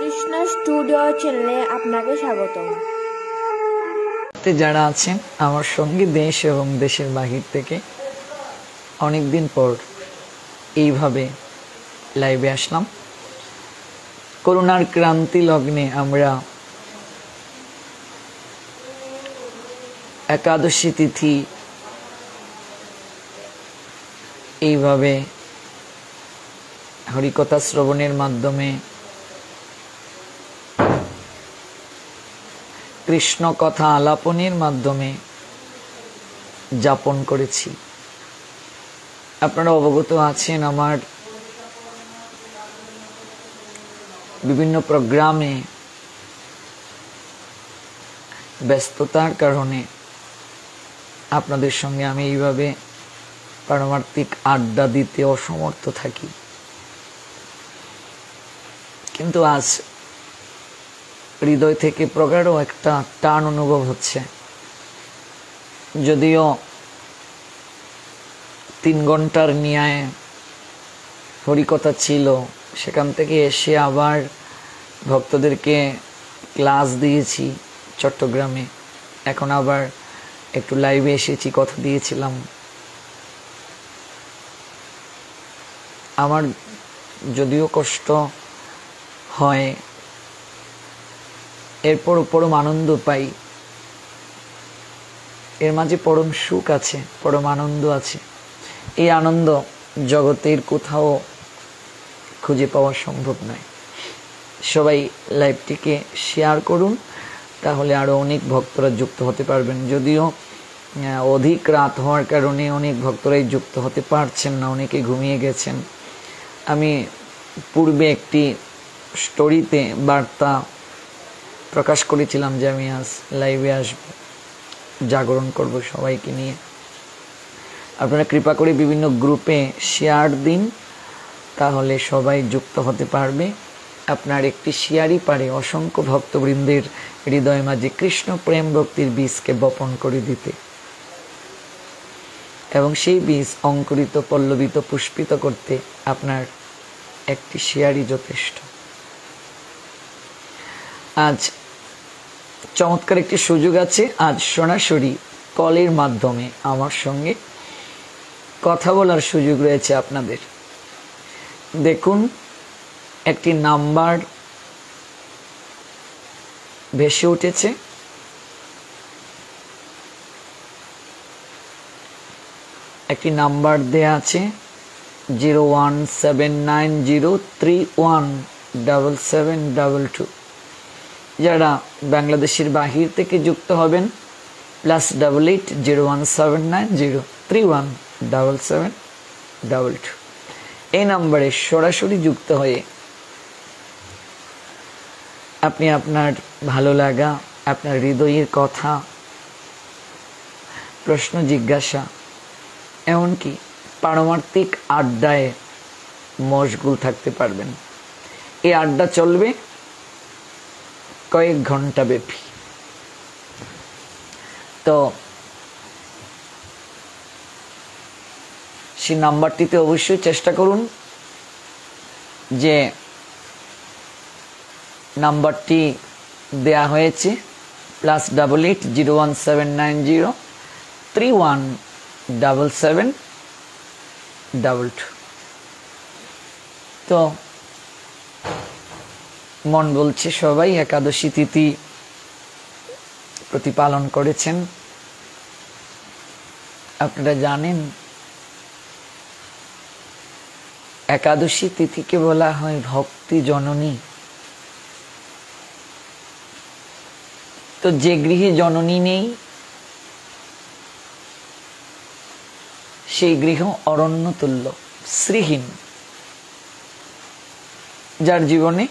Krishna studio চ্যানেলে আপনাকে স্বাগতম। যারা আছেন আমার সঙ্গে দেশ এবং দেশের বাহির থেকে অনেকদিন পর এইভাবে লাইভে আসলাম। করোনার ক্রান্তি লগ্নে আমরা একাদশী তিথি এইভাবে হরিকথা শ্রবণের মাধ্যমে, কৃষ্ণ কথা আলাপনের মাধ্যমে যাপন করেছি। আপনারা অবগত আছেন আমার বিভিন্ন প্রোগ্রামে ব্যস্ততার কারণে আপনাদের সঙ্গে আমি এইভাবে পারমার্থিক আড্ডা দিতে অসমর্থ থাকি, কিন্তু আজ হৃদয় থেকে প্রগাঢ় একটা টান অনুভব হচ্ছে। যদিও 3 ঘন্টার ন্যায় হরিকথা ছিল, সেখান থেকে এসে আবার ভক্তদেরকে ক্লাস দিয়েছি চট্টগ্রামে, এখন আবার একটু লাইভে এসেছি, কথা দিয়েছিলাম। আমার যদিও কষ্ট হয়, এরপর পরম আনন্দ পাই। এর মাঝে পরম সুখ আছে, পরম আনন্দ আছে। এই আনন্দ জগতের কোথাও খুঁজে পাওয়া সম্ভব নয়। সবাই লাইভটিকে শেয়ার করুন, তাহলে আরো অনেক ভক্তরা যুক্ত হতে পারবেন। যদিও অধিক রাত হওয়ার কারণে অনেক ভক্তরাই যুক্ত হতে পারছেন না, অনেকে ঘুমিয়ে গেছেন। আমি পূর্বে একটি স্টোরিতে বার্তা প্রকাশ করেছিলাম যে আমি আজ লাইভে আসব, জাগরণ করব সবাইকে নিয়ে। আপনারা কৃপা করে বিভিন্ন গ্রুপে শেয়ার দিন, তাহলে সবাই যুক্ত হতে পারবে। আপনার একটি শেয়ারই পারে অসংখ্য ভক্তবৃন্দের হৃদয় মাঝে কৃষ্ণ প্রেম ভক্তির বীজকে বপন করে দিতে, এবং সেই বীজ অঙ্কুরিত, পল্লবিত, পুষ্পিত করতে আপনার একটি শেয়ারই যথেষ্ট। আজ চমৎকার একটি সুযোগ আছে। আজ সরাসরি কলের মাধ্যমে আমার সঙ্গে কথা বলার সুযোগ রয়েছে আপনাদের। দেখুন, একটি নাম্বার ভেসে উঠেছে। একটি নাম্বার দেয়া আছে 01790317722। যারা বাংলাদেশের বাহির থেকে যুক্ত হবেন +88 01790317722। এই নাম্বারে সরাসরি যুক্ত হয়ে আপনি আপনার ভালো লাগা, আপনার হৃদয়ের কথা, প্রশ্ন জিজ্ঞাসা, এমনকি পারমার্থিক আড্ডায় মশগুল থাকতে পারবেন। এই আড্ডা চলবে কয়েক ঘন্টা ব্যাপী। তো সেই নাম্বারটিতে অবশ্যই চেষ্টা করুন যে নাম্বারটি দেয়া হয়েছে +88 01790317722। তো মন বলছে সবাই একাদশী তিথি প্রতিপালন করেছেন। আপনারা জানেন একাদশী তিথিকে বলা হয় ভক্তি জননী। তো যে গৃহে জননী নেই সেই গৃহ অরণ্য তুল্য, শ্রীহীন। যার জীবনে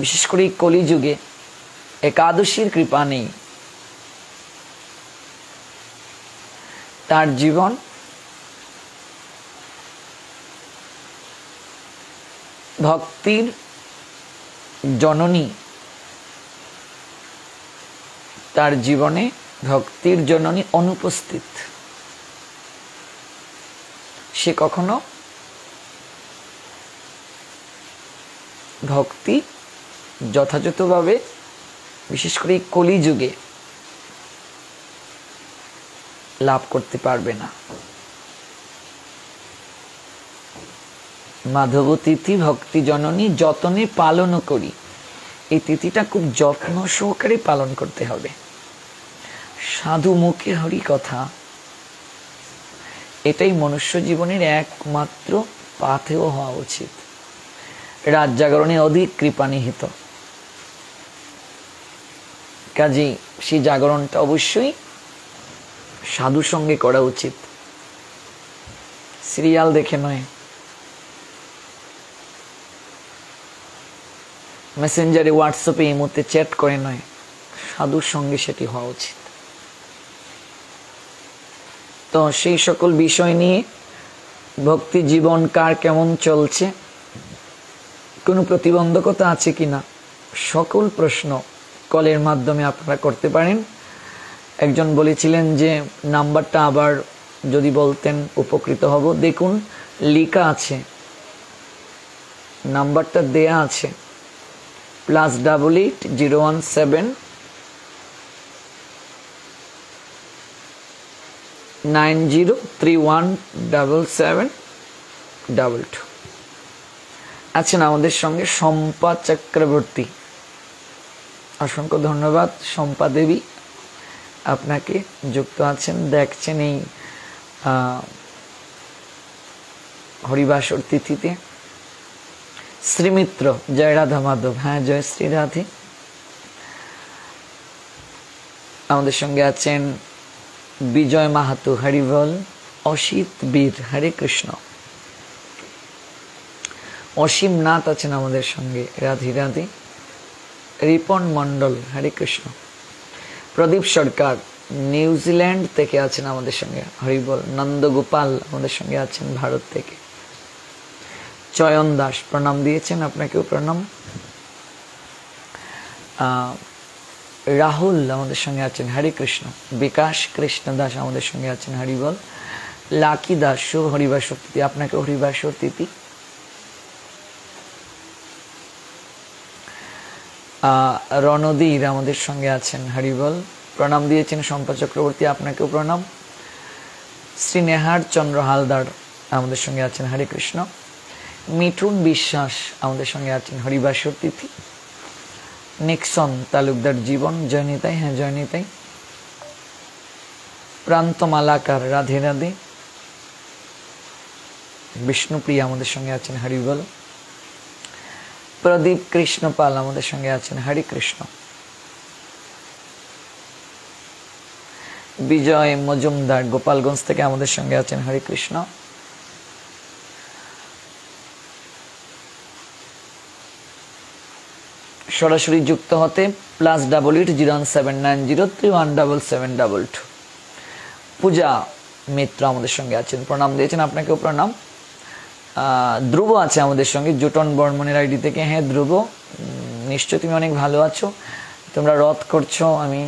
বিশেষ করে এই কলিযুগে একাদশীর কৃপা নেই, তার জীবন ভক্তির জননী, তার জীবনে ভক্তির জননী অনুপস্থিত। সে কখনো ভক্তি যথাযথভাবে, বিশেষ করে এই কলিযুগে লাভ করতে পারবে না। মাধব তিথি ভক্তি জননী যতনে পালন করি, এই তিথিটা খুব যত্ন সহকারে পালন করতে হবে। সাধু মুখে হরি কথা, এটাই মনুষ্য জীবনের একমাত্র পাথেয় হওয়া উচিত। রাত জাগরণে অধিক কৃপা নিহিত, কাজেই সেই জাগরণটা অবশ্যই সাধুর সঙ্গে করা উচিত, সিরিয়াল দেখে নয়, মেসেঞ্জারে হোয়াটসঅ্যাপে এই মুহূর্তে চ্যাট করে নয়, সাধুর সঙ্গে সেটি হওয়া উচিত। তো সেই সকল বিষয় নিয়ে ভক্তি জীবন কার কেমন চলছে, কোনো প্রতিবন্ধকতা আছে কিনা, সকল প্রশ্ন কলের মাধ্যমে আপনারা করতে পারেন। একজন বলেছিলেন যে নাম্বারটা আবার যদি বলতেন উপকৃত হব। দেখুন লেখা আছে, নাম্বারটা দেয়া আছে +88 017 90317722। আছেন আমাদের সঙ্গে শম্পা চক্রবর্তী, অসংখ্য ধন্যবাদ শম্পা দেবী, আপনাকে যুক্ত আছেন, দেখছেন এই হরিবাসর তিথিতে। শ্রীমিত্র, জয় রাধা মাধব, হ্যাঁ জয় শ্রী রাধে। আমাদের সঙ্গে আছেন বিজয় মাহাতো, হরিবল। অসিত বীর, হরে কৃষ্ণ। অসীম নাথ আছেন আমাদের সঙ্গে, রাধে রাধে। রিপন মন্ডল, হরে কৃষ্ণ। প্রদীপ সরকার নিউজিল্যান্ড থেকে আছেন আমাদের সঙ্গে, হরিবল। নন্দগোপাল আমাদের সঙ্গে আছেন ভারত থেকে। চয়ন দাস প্রণাম দিয়েছেন, আপনাকেও প্রণাম। রাহুল আমাদের সঙ্গে আছেন, হরে কৃষ্ণ। বিকাশ কৃষ্ণ দাস আমাদের সঙ্গে আছেন, হরিবল। লাকি দাস, শুভ হরিবাসর তিথি, আপনাকে হরিবাসর তিথি। রণদীর আমাদের সঙ্গে আছেন, হরিবল। প্রণাম দিয়েছেন শম্পা চক্রবর্তী, আপনাকেও প্রণাম। শ্রীনেহার চন্দ্র হালদার আমাদের সঙ্গে আছেন, হরে কৃষ্ণ। মিঠুন বিশ্বাস আমাদের সঙ্গে আছেন, হরিবাসর তিথি। নিক্সন তালুকদার জীবন, জয়নিতাই, হ্যাঁ জয়নিতাই। প্রান্ত মালাকার, রাধে রাধে। বিষ্ণুপ্রিয়া আমাদের সঙ্গে আছেন, হরিবল। প্রদীপ কৃষ্ণ পাল আমাদের সঙ্গে আছেন, হরে কৃষ্ণ। বিজয় মজুমদার গোপালগঞ্জ থেকে আমাদের সঙ্গে আছেন, হরে কৃষ্ণ। সরাসরি যুক্ত হতে +88 01790317722। পূজা মিত্র আমাদের সঙ্গে আছেন, প্রণাম দিয়েছেন, আপনাকেও প্রণাম। ধ্রুব আছে আমাদের সঙ্গে, জুটন বর্মনের আইডি থেকে। হ্যাঁ ধ্রুব, নিশ্চয় তুমি অনেক ভালো আছো, তোমরা রথ করছো আমি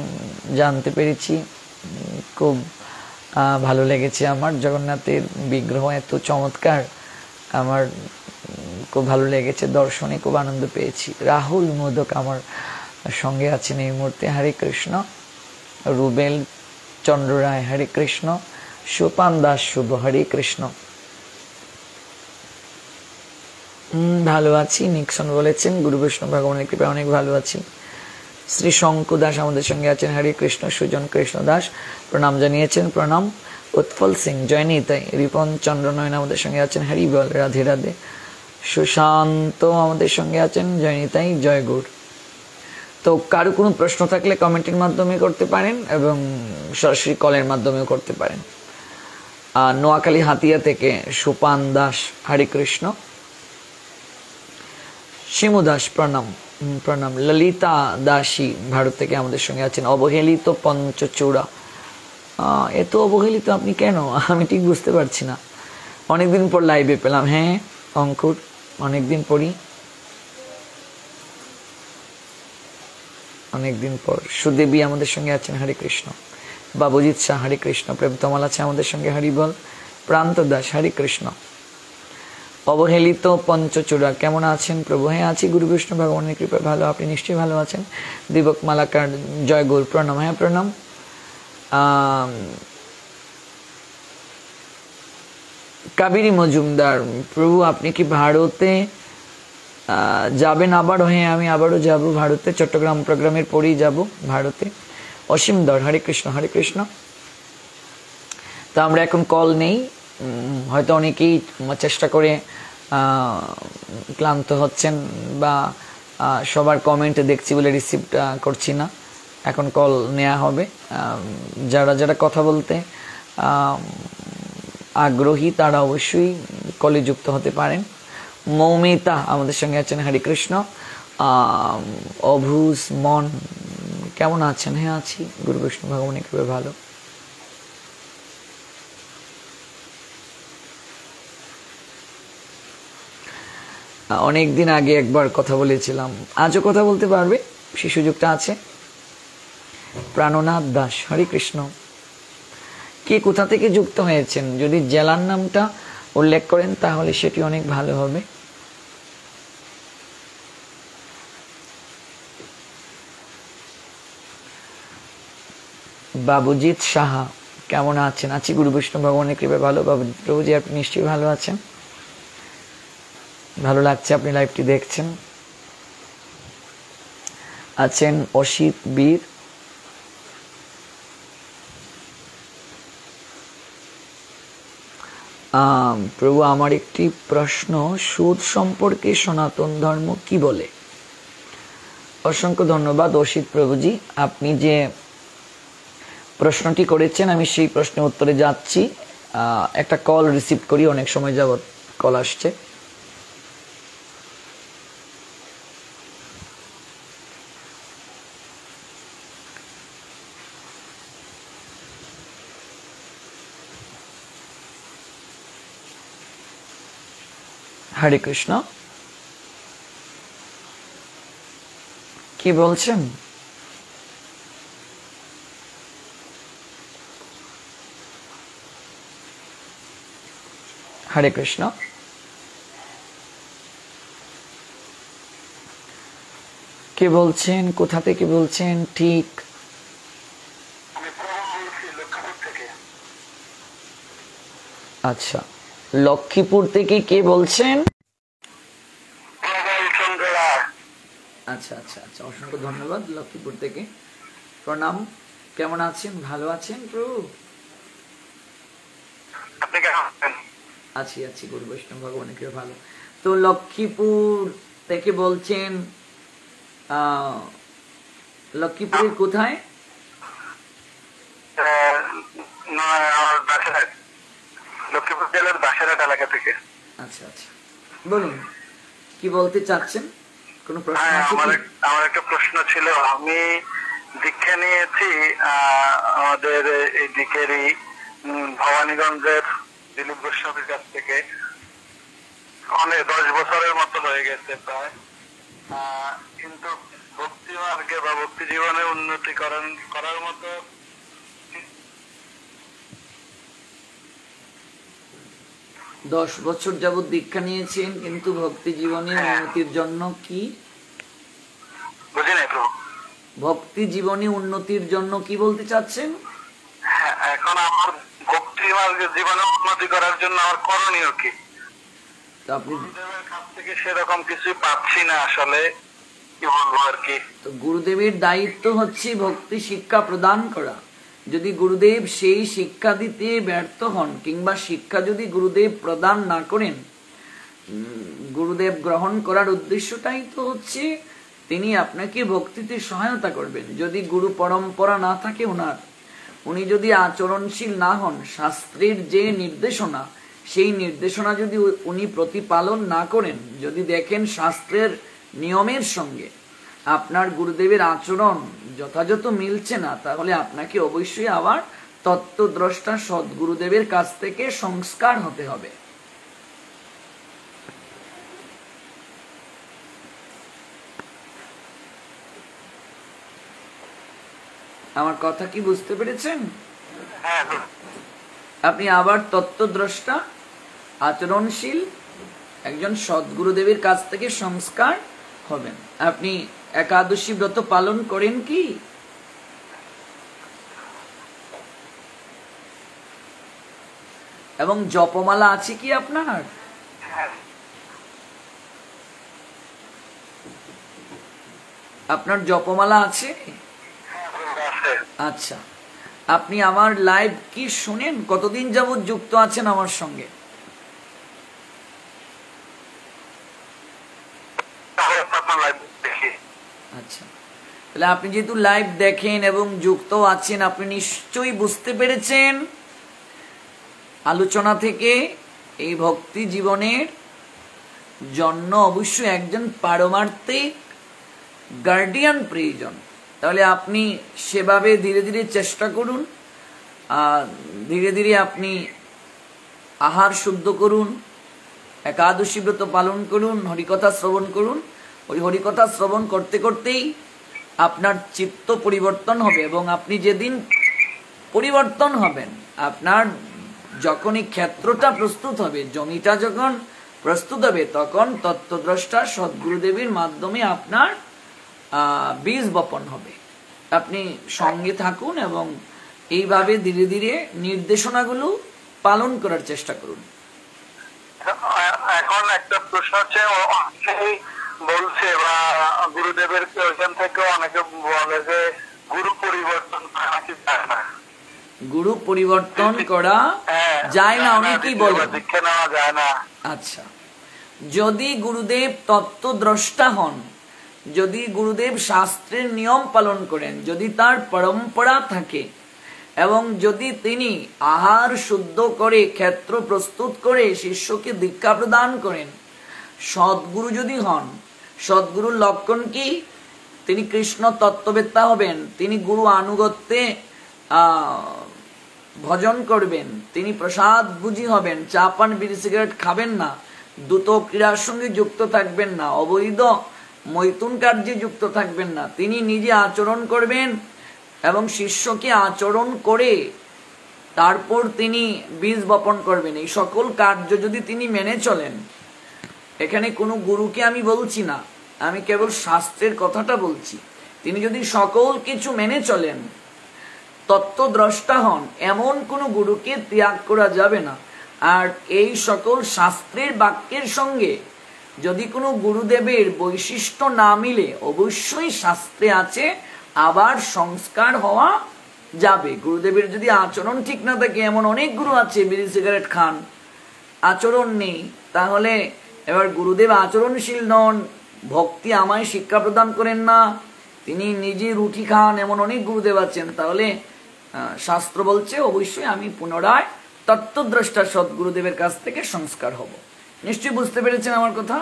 জানতে পেরেছি, খুব ভালো লেগেছে আমার। জগন্নাথের বিগ্রহ এত চমৎকার, আমার খুব ভালো লেগেছে, দর্শনে খুব আনন্দ পেয়েছি। রাহুল মোদক আমার সঙ্গে আছেন এই মুহূর্তে, হরে কৃষ্ণ। রুবেল চন্দ্র রায়, হরে কৃষ্ণ। সোপান দাস শুভ, হরে কৃষ্ণ। ভালো আছি, নিক্সন বলেছেন, গুরু বৈষ্ণব ভগবানের কৃপায় অনেক ভালো আছি। শ্রী শঙ্কু দাস আমাদের সঙ্গে আছেন, হরে কৃষ্ণ। সুজন কৃষ্ণ দাস প্রণাম জানিয়েছেন, প্রণাম। উৎফল সিং, জয় নিতাই। রিপন চন্দ্র নয়ন আমাদের সঙ্গে আছেন, হরি বল, রাধে রাধে। সুশান্ত আমাদের সঙ্গে আছেন, জয় নিতাই, জয় গৌর। তো কারো কোনো প্রশ্ন থাকলে কমেন্টের মাধ্যমে করতে পারেন এবং সরাসরি কলের মাধ্যমেও করতে পারেন। নোয়াখালী হাতিয়া থেকে সুপান দাস, হরে কৃষ্ণ। শিমু দাস প্রণাম, প্রণাম। ললিতা দাসী ভারত থেকে আমাদের সঙ্গে আছেন। অবহেলিত পঞ্চচূড়া, এত অবহেলিত আপনি কেন, আমি ঠিক বুঝতে পারছি না। অনেকদিন পর লাইভে পেলাম, হ্যাঁ অঙ্কুর, অনেকদিন পরই, অনেকদিন পর। সুদেবী আমাদের সঙ্গে আছেন, হরে কৃষ্ণ। বাবুজিৎ শাহ, হরে কৃষ্ণ। প্রেম তমাল আছে আমাদের সঙ্গে, হরি বল। প্রান্ত দাস, হরে কৃষ্ণ। অবহেলিত পঞ্চচূড়া, কেমন আছেন প্রভু? হ্যাঁ আছি, গুরু বিষ্ণু ভগবানের কৃপায় ভালো। আপনি নিশ্চয়ই ভালো আছেন। দীপক মালাকার, জয় গুরু, প্রণাম। হ্যাঁ প্রণাম। কাবেরী মজুমদার, প্রভু আপনি কি ভারতে যাবেন আবার? হ্যাঁ আমি আবারও যাব ভারতে, চট্টগ্রাম প্রোগ্রামের পরেই যাব ভারতে। অসীম দর, হরে কৃষ্ণ হরে কৃষ্ণ। তো আমরা এখন কল নেই, হয়তো অনেকেই চেষ্টা করে ক্লান্ত হচ্ছেন বা সবার কমেন্ট দেখছি বলে রিসিভ করছি না। এখন কল নেওয়া হবে। যারা যারা কথা বলতে আগ্রহী তারা অবশ্যই কলে যুক্ত হতে পারেন। মৌমিতা আমাদের সঙ্গে আছেন, হরে কৃষ্ণ। অভুজ মন, কেমন আছেন? হ্যাঁ আছি, গুরু বিষ্ণু ভগবানের কৃপায় ভালো। অনেক দিন আগে একবার কথা বলেছিলাম, আজও কথা বলতে পারবে, সেই সুযোগটা আছে। প্রাণনাথ দাস, হরে কৃষ্ণ। কে কোথা থেকে যুক্ত হয়েছেন যদি জেলার নামটা উল্লেখ করেন তাহলে সেটি অনেক ভালো হবে। বাবুজিৎ সাহা, কেমন আছেন? আছি, গুরু বিষ্ণু ভগবানের কৃপায় ভালো। বাবুজিৎ প্রভুজি আপনি নিশ্চয়ই ভালো আছেন, ভালো লাগছে আপনি লাইভটি দেখছেন। আছেন অসিত বীর, প্রভু আমার একটি প্রশ্ন, সুদ সম্পর্কে সনাতন ধর্ম কি বলে? অসংখ্য ধন্যবাদ অসিত প্রভুজি, আপনি যে প্রশ্নটি করেছেন আমি সেই প্রশ্নের উত্তরে যাচ্ছি। একটা কল রিসিভ করি, অনেক সময় যাবত কল আসছে। হরে কৃষ্ণ, কি বলছেন? হরে কৃষ্ণ, কে বলছেন? কোথা থেকে বলছেন? ঠিক আচ্ছা, লক্ষ্মীপুর থেকে কে বলছেন? আচ্ছা আচ্ছা আচ্ছা, অসংখ্য ধন্যবাদ লক্ষ্মীপুর থেকে, প্রণাম। কেমন আছেন? ভালো আছেন প্রভু? আছি আছি, গুরু বৈষ্ণব ভগবানের কৃপায় ভালো। তো লক্ষ্মীপুর থেকে বলছেন, লক্ষ্মীপুরের কোথায়? লক্ষ্মীপুর জেলার বাসেরহাট এলাকা থেকে। আচ্ছা আচ্ছা, বলুন কি বলতে চাচ্ছেন, কোনো প্রশ্ন আছে? আমার একটা প্রশ্ন ছিল, আমি দীক্ষা নিয়েছি আমাদের এই দিকেরই ভবানীগঞ্জের দিলীপ গোস্বামীর কাছ থেকে, অনেক 10 বছরের মতো হয়ে গেছে প্রায়, কিন্তু ভক্তি মার্গে বা ভক্তি জীবনে উন্নতিকরণ করার মতো 10 বছর যাবৎ দীক্ষা নিয়েছেন কিন্তু ভক্তি জীবনে উন্নতির জন্য কি? বুঝি নাই প্রভু। ভক্তি জীবনে উন্নতির জন্য কি বলতে চাচ্ছেন? এখন আমার ভক্তি মার্গে জীবনে উন্নতি করার জন্য আমার করণীয় কি? আপনি গুরুদেবের কাছ থেকে সেরকম কিছু পাচ্ছি না, আসলে কি বলবো আর কি। তো গুরুদেবের দায়িত্ব হচ্ছে ভক্তি শিক্ষা প্রদান করা। যদি গুরুদেব সেই শিক্ষা দিতে ব্যর্থ হন কিংবা শিক্ষা যদি গুরুদেব প্রদান না করেন, গুরুদেব গ্রহণ করার উদ্দেশ্যটাই তো হচ্ছে তিনি আপনাকে ভক্তিতে সহায়তা করবেন। যদি গুরু পরম্পরা না থাকে ওনার, উনি যদি আচরণশীল না হন, শাস্ত্রের যে নির্দেশনা সেই নির্দেশনা যদি উনি প্রতিপালন না করেন, যদি দেখেন শাস্ত্রের নিয়মের সঙ্গে আপনার গুরুদেবের আচরণ যথাযথ মিলছে না, তাহলে আপনাকে অবশ্যই আবার তত্ত্বদ্রষ্টা সদ্গুরুদেবের কাছ থেকে সংস্কার হতে হবে। আমার কথা কি বুঝতে পেরেছেন? আপনি আবার তত্ত্বদ্রষ্টা, আচরণশীল একজন সদ্গুরুদেবের কাছ থেকে সংস্কার হবেন। আপনি একাদশী ব্রত পালন করেন কি? এবং জপমালা আছে কি আপনার? আপনার জপমালা আছে? আচ্ছা, আপনি আমার লাইভ কি শুনেন? কতদিন যাবত যুক্ত আছেন আমার সঙ্গে? আচ্ছা, তাহলে আপনি যেহেতু লাইভ দেখেন এবং যুক্ত আছেন, আপনি নিশ্চয়ই বুঝতে পেরেছেন আলোচনা থেকে এই ভক্তি জীবনের জন্য অবশ্যই একজন পারমার্থিক গার্ডিয়ান প্রয়োজন। তাহলে আপনি সেভাবে ধীরে ধীরে চেষ্টা করুন, ধীরে ধীরে আপনি আহার শুদ্ধ করুন, একাদশী ব্রত পালন করুন, হরিকথা শ্রবণ করুন। ওই হরিকথা শ্রবণ করতে করতেই আপনার চিত্ত পরিবর্তন হবে, এবং আপনি যেদিন পরিবর্তন হবেন, আপনার যখন এই ক্ষেত্রটা প্রস্তুত হবে, জমিটা যখন প্রস্তুত হবে, তখন তত্ত্বদ্রষ্টা সদ্গুরুদেবের মাধ্যমে আপনার বীজ বপন হবে। আপনি সঙ্গে থাকুন এবং এইভাবে ধীরে ধীরে নির্দেশনাগুলো পালন করার চেষ্টা করুন। এখন একটা প্রশ্ন হচ্ছে, অনেকেই বলছে বা গুরুদেবের ওইখান থেকে অনেকে বলে যে গুরু পরিবর্তন করা কি যায় না? গুরু পরিবর্তন করা যায় না, অনেকেই বলে দীক্ষা নেওয়া যায় না। আচ্ছা, যদি গুরুদেব তত্ত্বদ্রষ্টা হন, যদি গুরুদেব শাস্ত্রের নিয়ম পালন করেন, যদি তার পরম্পরা থাকে, এবং যদি তিনি আহার শুদ্ধ করে ক্ষেত্র প্রস্তুত করে শিষ্যকে দীক্ষা প্রদান করেন, সদ্গুরু যদি হন, সদ্গুরুর লক্ষণ কি? তিনি কৃষ্ণ তত্ত্ববেত্তা হবেন, তিনি গুরু আনুগত্যে ভজন করবেন, তিনি প্রসাদ বুঝি হবেন, চা পান বিড়ি সিগারেট খাবেন না, দ্রুত ক্রীড়ার সঙ্গে যুক্ত থাকবেন না, অবৈধ মৈথুন কার্যে যুক্ত থাকবেন না, তিনি নিজে আচরণ করবেন এবং শিষ্যকে আচরণ করে তারপর তিনি বীজ বপন করবেন। এই সকল কার্য যদি তিনি মেনে চলেন, এখানে কোনো গুরুকে আমি বলছি না, আমি কেবল শাস্ত্রের কথাটা বলছি, তিনি যদি সকল কিছু মেনে চলেন, তত্ত্বদ্রষ্টা হন, এমন কোনো গুরুকে ত্যাগ করা যাবে না। আর এই সকল শাস্ত্রের বাক্যের সঙ্গে যদি কোনো গুরুদেবের বৈশিষ্ট্য না মিলে, অবশ্যই শাস্ত্রে আছে আবার সংস্কার হওয়া যাবে। গুরুদেবের যদি আচরণ ঠিক না থাকে, এমন অনেক গুরু আছে বিড়ি সিগারেট খান, আচরণ নেই, তাহলে এবার গুরুদেব আচরণশীল নন, ভক্তি আমায় শিক্ষা প্রদান করেন না, তিনি নিজে রুটি খান, এমন অনেক গুরুদেব আছেন। তাহলে শাস্ত্র বলছে অবশ্যই আমি পুনরায় তত্ত্বদ্রষ্টা সদ্গুরুদেবের কাছ থেকে সংস্কার হব। নিশ্চয়ই বুঝতে পেরেছেন আমার কথা?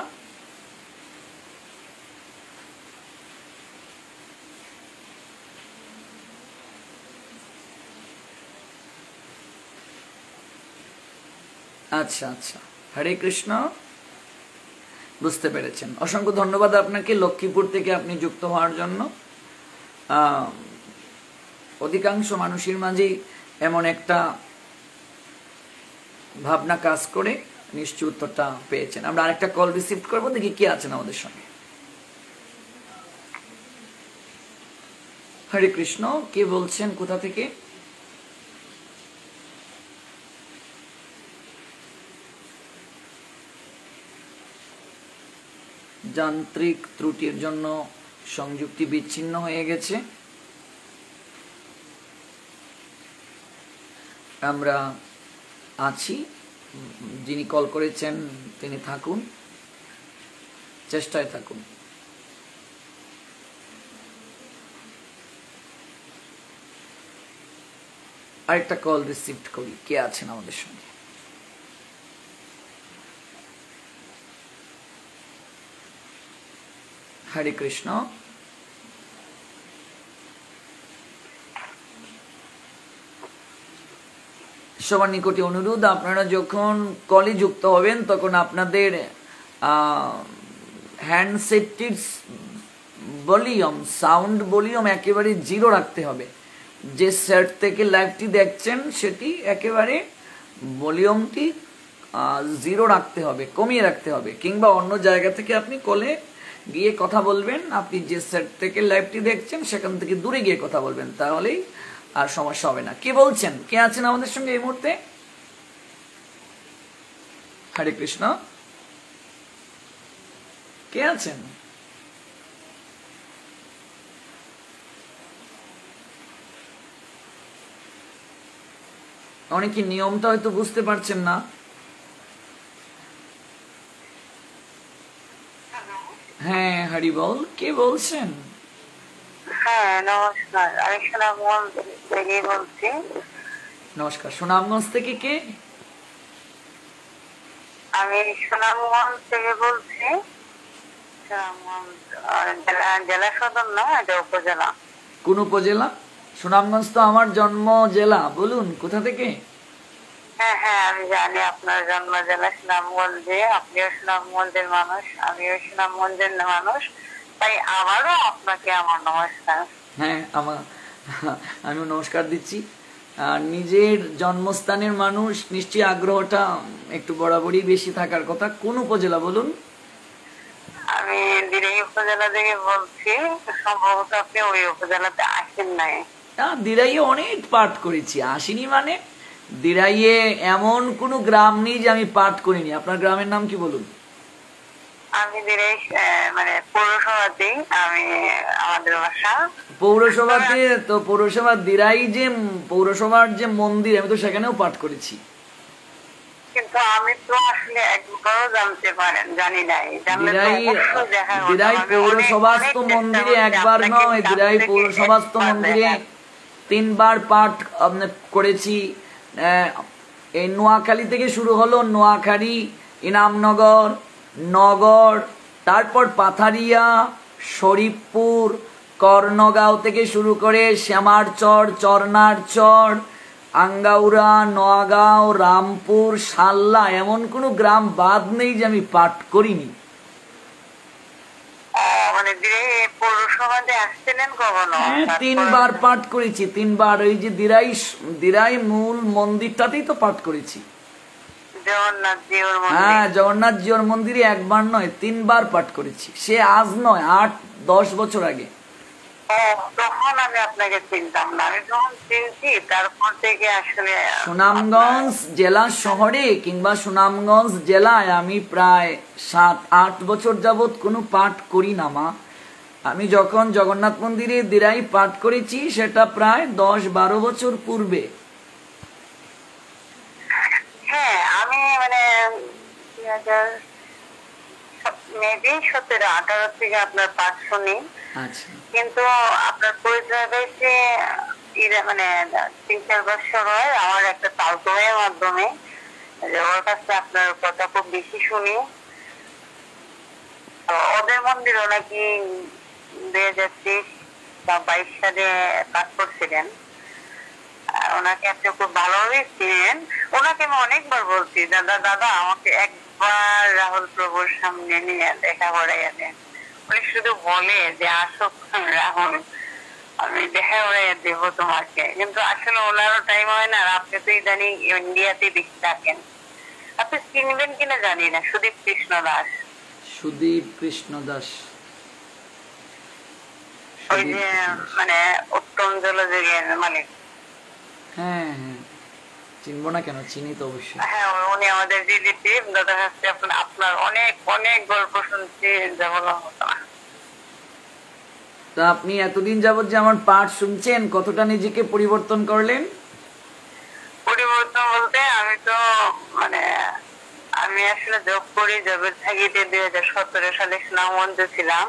আচ্ছা আচ্ছা, হরে কৃষ্ণ, বুঝতে পেরেছেন। অসংখ্য ধন্যবাদ আপনাকে, লক্ষ্মীপুর থেকে আপনি যুক্ত হওয়ার জন্য। অধিকাংশ মানুষের মাঝে এমন একটা ভাবনা কাজ করে, নিশ্চয় উত্তরটা পেয়েছেন। আমরা আরেকটা কল রিসিভ করবো, দেখি কে আছেন আমাদের সঙ্গে। হরে কৃষ্ণ, কে বলছেন, কোথা থেকে? যান্ত্রিক ত্রুটির জন্য সংযুক্তি বিচ্ছিন্ন হয়ে গেছে। আমরা আছি, যিনি কল করেছেন তিনি থাকুন, চেষ্টায় থাকুন। আরেকটা কল রিসিভ করি, কে আছেন আমাদের সঙ্গে? হরে কৃষ্ণ, সবার নিকটে অনুরোধ, আপনারা যখন কলে যুক্ত হবেন তখন আপনাদের হ্যান্ডসেটটির ভলিউম, সাউন্ড ভলিউম একেবারে জিরো রাখতে হবে। যে সেট থেকে লাইভটি দেখছেন সেটি একেবারে ভলিউমটি জিরো রাখতে হবে, কমিয়ে রাখতে হবে, কিংবা অন্য জায়গা থেকে আপনি কলে গিয়ে কথা বলবেন। আপনি যে সেট থেকে লাইভটি দেখছেন সেখান থেকে দূরে গিয়ে কথা বলবেন, তাহলেই আর সমস্যা হবে না। কে বলছেন, কে আছেন আমাদের সঙ্গে এই মুহূর্তে? হরে কৃষ্ণ, কে আছেন? অনেকে নিয়মটা হয়তো বুঝতে পারছেন না। হ্যাঁ, হরি বল, কে বলছেন? হ্যাঁ নমস্কার, আমি সুনামগঞ্জ থেকে বলছি। নমস্কার, সুনামগঞ্জ থেকে কে? আমি সুনামগঞ্জ থেকে বলছি। সুনামগঞ্জ জেলা সদর না, এটা উপজেলা। কোন উপজেলা? সুনামগঞ্জ তো আমার জন্ম জেলা। বলুন কোথা থেকে? হ্যাঁ হ্যাঁ, আমি জানি আপনার জন্ম জেলা সুনামগঞ্জে। আপনিও সুনামগঞ্জের মানুষ, আমিও সুনামগঞ্জের মানুষ, তাই আবারও আপনাকে আমার নমস্কার। হ্যাঁ, আমি নমস্কার দিচ্ছি। আর নিজের জন্মস্থানের মানুষ, নিশ্চয়ই আগ্রহটা একটু বরাবরই বেশি থাকার কথা। কোন উপজেলা বলুন? আমি দিরাই উপজেলা থেকে বলছি। সম্ভবত আপনি ওই উপজেলাতে আসেন নাই। দিরাইয়ে অনেক পাঠ করেছি, আসিনি মানে? দিরাইয়ে এমন কোনো গ্রাম নেই যে আমি পাঠ করিনি। আপনার গ্রামের নাম কি বলুন? আমি দিরাই মানে পৌরসভাতেই আমি, আমাদের বাসা পৌরসভাতে। তো পৌরসভা দিরাই যে পৌরসভার যে মন্দির, আমি তো সেখানেও পাঠ করেছি। কিন্তু আমি তো আসলে একবারও জানতে পারেন জানি নাই। দিরাই পৌরসভাস্থ মন্দিরে একবার নয়, দিরাই পৌরসভাস্থ মন্দিরে 3 বার পাঠ করেছি। এই নোয়াখালী থেকে শুরু হলো, নোয়াখালী, ইনামনগর, নগর, তারপর পাথারিয়া, শরীফপুর, কর্ণগাঁও থেকে শুরু করে শ্যামারচর, চরনারচর, আঙ্গাউড়া, নোয়াগাঁও, রামপুর, সাল্লা, এমন কোনো গ্রাম বাদ নেই যে আমি পাঠ করিনি। মানে দিরাই পৌরসভাতে আসছিলেন কখনো? 3 বার পাঠ করেছি, 3 বার। ওই যে দিরাই মূল মন্দিরটাতেই তো পাঠ করেছি। হ্যাঁ, জগন্নাথ জিউর মন্দিরে একবার নয় 3 বার পাঠ করেছি। সে আজ নয়, 8-10 বছর আগে। তখন আমি আপনাকে চিনতাম না। আমি যখন চিনছি তারপর থেকে আসলে সুনামগঞ্জ জেলা শহরে কিংবা সুনামগঞ্জ জেলায় আমি প্রায় 7-8 বছর যাবৎ কোনো পাঠ করি না মা। আমি যখন জগন্নাথ মন্দিরে দিরাই পাঠ করেছি সেটা প্রায় 10-12 বছর পূর্বে। হ্যাঁ, আমি মানে 2017-18 থেকে আপনার পাঠ শুনি। আচ্ছা, কিন্তু আপনার পরিচয় পেয়েছে মানে 3-4 বছর হয় আমার একটা তালতো ভাইয়ের মাধ্যমে। ওর কাছে আপনার কথা খুব বেশি শুনি। ওদের মন্দিরও নাকি 2023 বা 22 সালে পাঠ করছিলেন। ওনাকে আপনি খুব ভালোভাবে চিনেন। ওনাকে আমি অনেকবার বলছি, দাদা দাদা আমাকে একবার রাহুল প্রভুর সামনে নিয়ে দেখা করাইয়া দেন। উনি শুধু বলে যে আসো রাহুল, আমি দেখা করাইয়া দেব তোমাকে। কিন্তু আসলে ওনারও টাইম হয় না। আর আপনি তো ইদানিং ইন্ডিয়াতে বেশি থাকেন। আপনি চিনবেন কিনা জানি না, সুদীপ কৃষ্ণ দাস। সুদীপ কৃষ্ণ দাস, ওই যে মানে উত্তম জলযোগের মালিক। হ্যাঁ হ্যাঁ, চিনবো না কেন, চিনি তো অবশ্যই। হ্যাঁ, উনি আমাদের রিলেটিভ। দাদার কাছে আপনার অনেক অনেক গল্প শুনছি, যেমন হতো না। তা আপনি এতদিন যাবত যে আমার পাঠ শুনছেন, কতটা নিজেকে পরিবর্তন করলেন? পরিবর্তন বলতে আমি তো মানে আমি আসলে জব করি। জবের থাকিতে 2017 সালে সুনামগঞ্জে ছিলাম।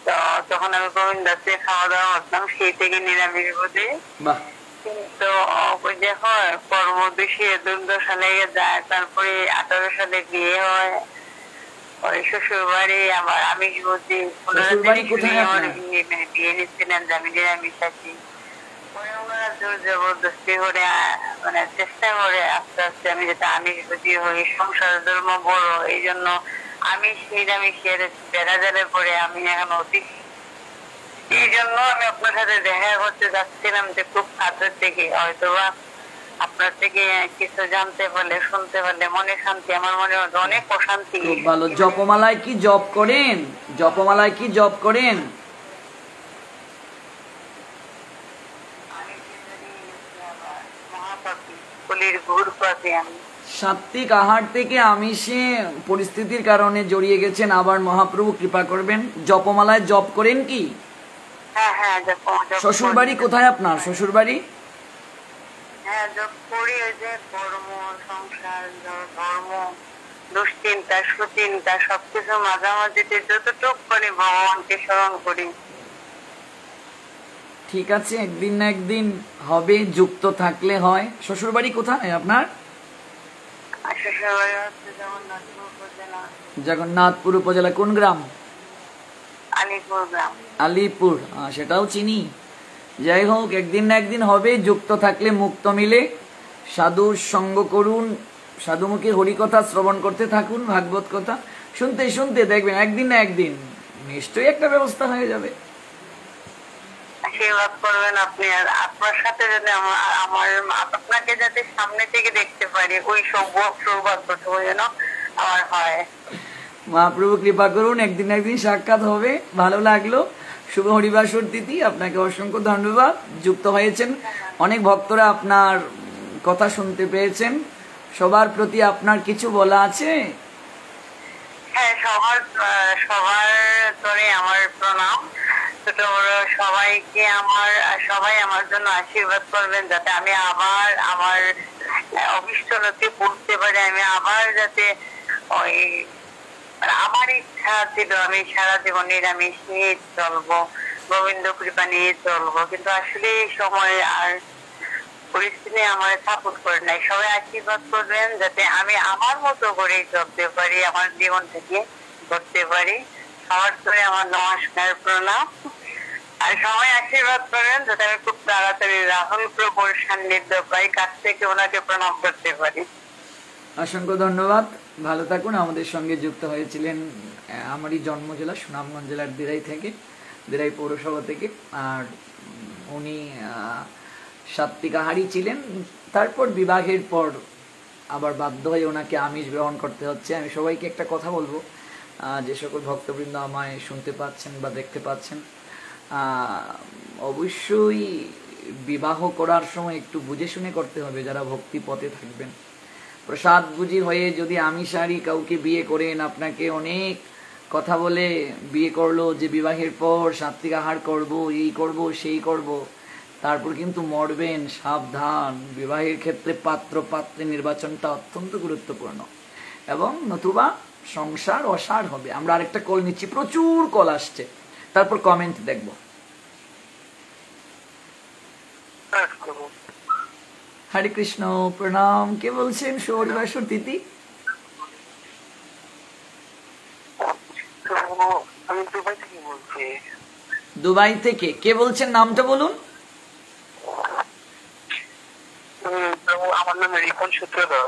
তো তখন আমি প্রবীণ দাসে খাওয়া দাওয়া করতাম, সেই থেকে নিরামিষ বুঝি। বাহ। কিন্তু ওই যে হয় কর্মবেশি 12 সালে যায়, তারপরে 18 সালে বিয়ে হয়। ওই শ্বশুর বাড়ি আমার আমিষ বুঝি। বিয়ে নিচ্ছিলেন আমি নিরামিষ আছি। জোর জবরদস্তি করে মানে চেষ্টা করে আস্তে আস্তে আমি যেটা আমিষ বুঝি হই। সংসার ধর্ম বড়, এই জন্য আমিষ নিরামিষের বেড়াজালের পরে আমি এখন অতি। এই জন্য আমি আপনার সাথে দেখা করতে যাচ্ছিলাম যে খুব কাছের থেকে হয়তোবা আপনার থেকে কিছু জানতে পারলে, শুনতে পারলে মনে শান্তি, আমার মনে হয় অনেক অশান্তি। খুব ভালো। জপমালায় কি জপ করেন? জপমালায় কি জপ করেন? সাত্বিক আহার থেকে আমিষে পরিস্থিতির কারণে জড়িয়ে গেছেন, আবার মহাপ্রভু কৃপা করবেন। জপমালায় জপ করেন কি? হ্যাঁ হ্যাঁ। শ্বশুর বাড়ি কোথায় আপনার? শ্বশুর বাড়ি? হ্যাঁ, জপ করি। ওই যে কর্ম, সংসার, ধর্ম, দুশ্চিন্তা, সুচিন্তা সবকিছু মাঝামাঝিতে যতটুকু পারি ভগবানকে স্মরণ করি। ঠিক আছে, একদিন না একদিন হবে, যুক্ত থাকলে হয়। শ্বশুর বাড়ি কোথায় আপনার? শ্বশুরবাড়ি হচ্ছে জগন্নাথপুর উপজেলা। জগন্নাথপুর উপজেলা কোন গ্রাম? আলিপুর গ্রাম। আলিপুর, সেটাও চিনি। যাই হোক, একদিন না একদিন হবে, যুক্ত থাকলে মুক্ত মিলে। সাধুর সঙ্গ করুন, সাধুমুখী হরিকথা শ্রবণ করতে থাকুন, ভাগবত কথা শুনতে শুনতে দেখবেন একদিন না একদিন নিশ্চয়ই একটা ব্যবস্থা হয়ে যাবে। আশীর্বাদ করবেন আপনি। আর আপনার সাথে যাতে আমার আপনাকে যাতে সামনে থেকে দেখতে পারি, ওই সৌভাগ্যটুকু যেন আমার হয়। মহাপ্রভু কৃপা করুন, একদিন না একদিন সাক্ষাৎ হবে। ভালো লাগলো। শুভ হরিবাসর তিথি, আপনাকে অসংখ্য ধন্যবাদ। যুক্ত হয়েছেন, অনেক ভক্তরা আপনার কথা শুনতে পেয়েছেন। সবার প্রতি আপনার কিছু বলা আছে? হ্যাঁ, সবার তরে আমার প্রণাম। ছোট বড় সবাইকে সবাই আমার জন্য আশীর্বাদ করবেন, যাতে আমি আবার আমার অভিষ্টনতি পড়তে পারি। আমি আবার যাতে ওই আমার ইচ্ছা ছিল আমি সারা জীবন নিরামিষ নিয়ে চলবো, গোবিন্দ কৃপা নিয়ে চলবো, কিন্তু আসলে এই সময় আর পরিস্থিতি আমার সাপোর্ট করে নাই। সবাই আশীর্বাদ করবেন যাতে আমি আমার মতো করে চলতে পারি, আমার জীবন থেকে করতে পারি। সবার করে আমার নমস্কার, প্রণাম। আর সবাই আশীর্বাদ করেন যাতে আমি খুব তাড়াতাড়ি রাহুল প্রভুর সান্নিধ্য পাই, কাছ থেকে ওনাকে প্রণাম করতে পারি। অসংখ্য ধন্যবাদ, ভালো থাকুন। আমাদের সঙ্গে যুক্ত হয়েছিলেন আমারই জন্ম জেলা সুনামগঞ্জ জেলার দিরাই থেকে, দিরাই পৌরসভা থেকে। আর উনি সাত্বিক আহারী ছিলেন, তারপর বিবাহের পর আবার বাধ্য হয়ে ওনাকে আমিষ গ্রহণ করতে হচ্ছে। আমি সবাইকে একটা কথা বলবো, যে সকল ভক্তবৃন্দ আমায় শুনতে পাচ্ছেন বা দেখতে পাচ্ছেন, অবশ্যই বিবাহ করার সময় একটু বুঝে শুনে করতে হবে। যারা ভক্তি পথে থাকবেন, প্রসাদ বুঝি হয়ে যদি আমিষাহারী কাউকে বিয়ে করেন, আপনাকে অনেক কথা বলে বিয়ে করলো যে বিবাহের পর সাত্বিক আহার করব, এই করব, সেই করব, তারপর কিন্তু মরবেন। সাবধান। বিবাহের ক্ষেত্রে পাত্র পাত্রী নির্বাচনটা অত্যন্ত গুরুত্বপূর্ণ, এবং নতুবা সংসার অসার হবে। আমরা আরেকটা কল নিচ্ছি, প্রচুর কল আসছে, তারপর কমেন্ট দেখব। হরে কৃষ্ণ, প্রণাম। কে বলছেন? হরিবাসর তিথি। আমি দুবাই থেকে বলছি। দুবাই থেকে কে বলছেন? নামটা বলুন। আমার নাম রিপন সূত্রধর।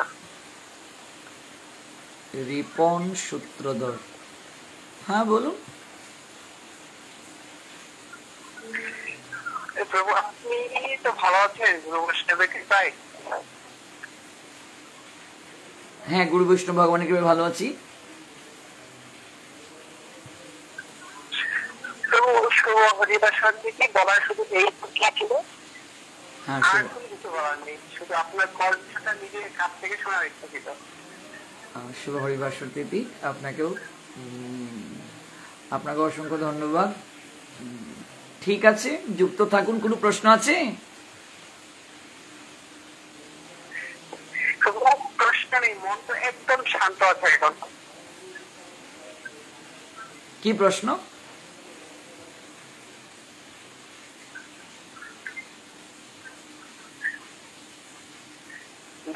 রিপন সূত্রধর, হ্যাঁ বলুন। প্রভু, আপনি তো ভালো আছেন? হ্যাঁ, গুরু বৈষ্ণব ভগবানের কৃপায় ভালো আছি। প্রভু, শুভ হরিবাসর থেকে বলার শুধু এই ছিল, হ্যাঁ, আর কোনো কিছু বলার নেই, শুধু আপনার কণ্ঠটা নিজের কাছ থেকে শোনার ইচ্ছা ছিল। শুভ হরিবাসর তিথি। আপনাকেও আপনাকে অসংখ্য ধন্যবাদ। ঠিক আছে, যুক্ত থাকুন। কোনো প্রশ্ন আছে? প্রশ্ন নেই, মন তো একদম শান্ত আছে এখন। কি প্রশ্ন?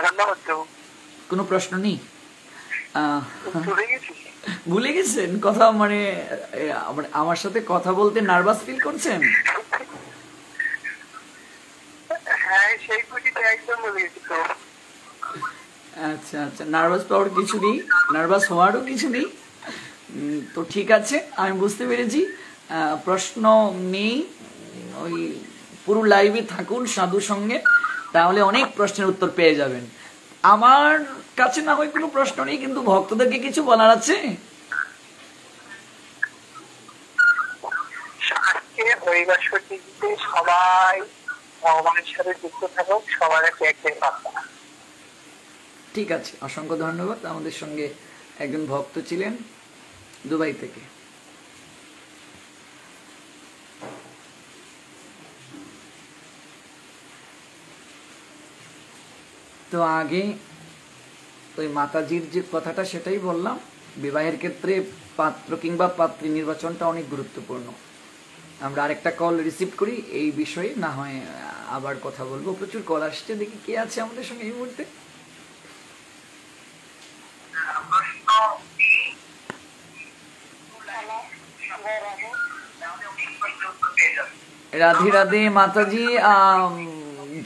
ধন্যবাদ। কোনো প্রশ্ন নেই? ভুলে গেছেন কথা? মানে আমার সাথে কথা বলতে নার্ভাস ফিল করছেন? আচ্ছা আচ্ছা, নার্ভাস পাওয়ার কিছু নেই, নার্ভাস হওয়ারও কিছু নেই। তো ঠিক আছে, আমি বুঝতে পেরেছি। প্রশ্ন নেই। ওই পুরো লাইভে থাকুন সাধুর সঙ্গে, তাহলে অনেক প্রশ্নের উত্তর পেয়ে যাবেন। আমার কাছে না হয় কোনো প্রশ্ন নেই, কিন্তু ভক্তদেরকে কিছু বলার আছে। আজকে রবিবার ছুটিতে সবাই ভগবানের সাথে যুক্ত থাকুক, সবার একটি প্রার্থনা। ঠিক আছে, অসংখ্য ধন্যবাদ। আমাদের সঙ্গে একজন ভক্ত ছিলেন দুবাই থেকে। তো আগে ওই মাতাজির যে কথাটা সেটাই বললাম, বিবাহের ক্ষেত্রে পাত্র কিংবা পাত্রী নির্বাচনটা অনেক গুরুত্বপূর্ণ। আমরা আরেকটা কল রিসিভ করি এই বিষয়ে, না হয় আবার কথা বলবো। প্রচুর কল আসছে, দেখি কে আছে আমাদের সঙ্গে এই মুহূর্তে। রাধে রাধে মাতাজি,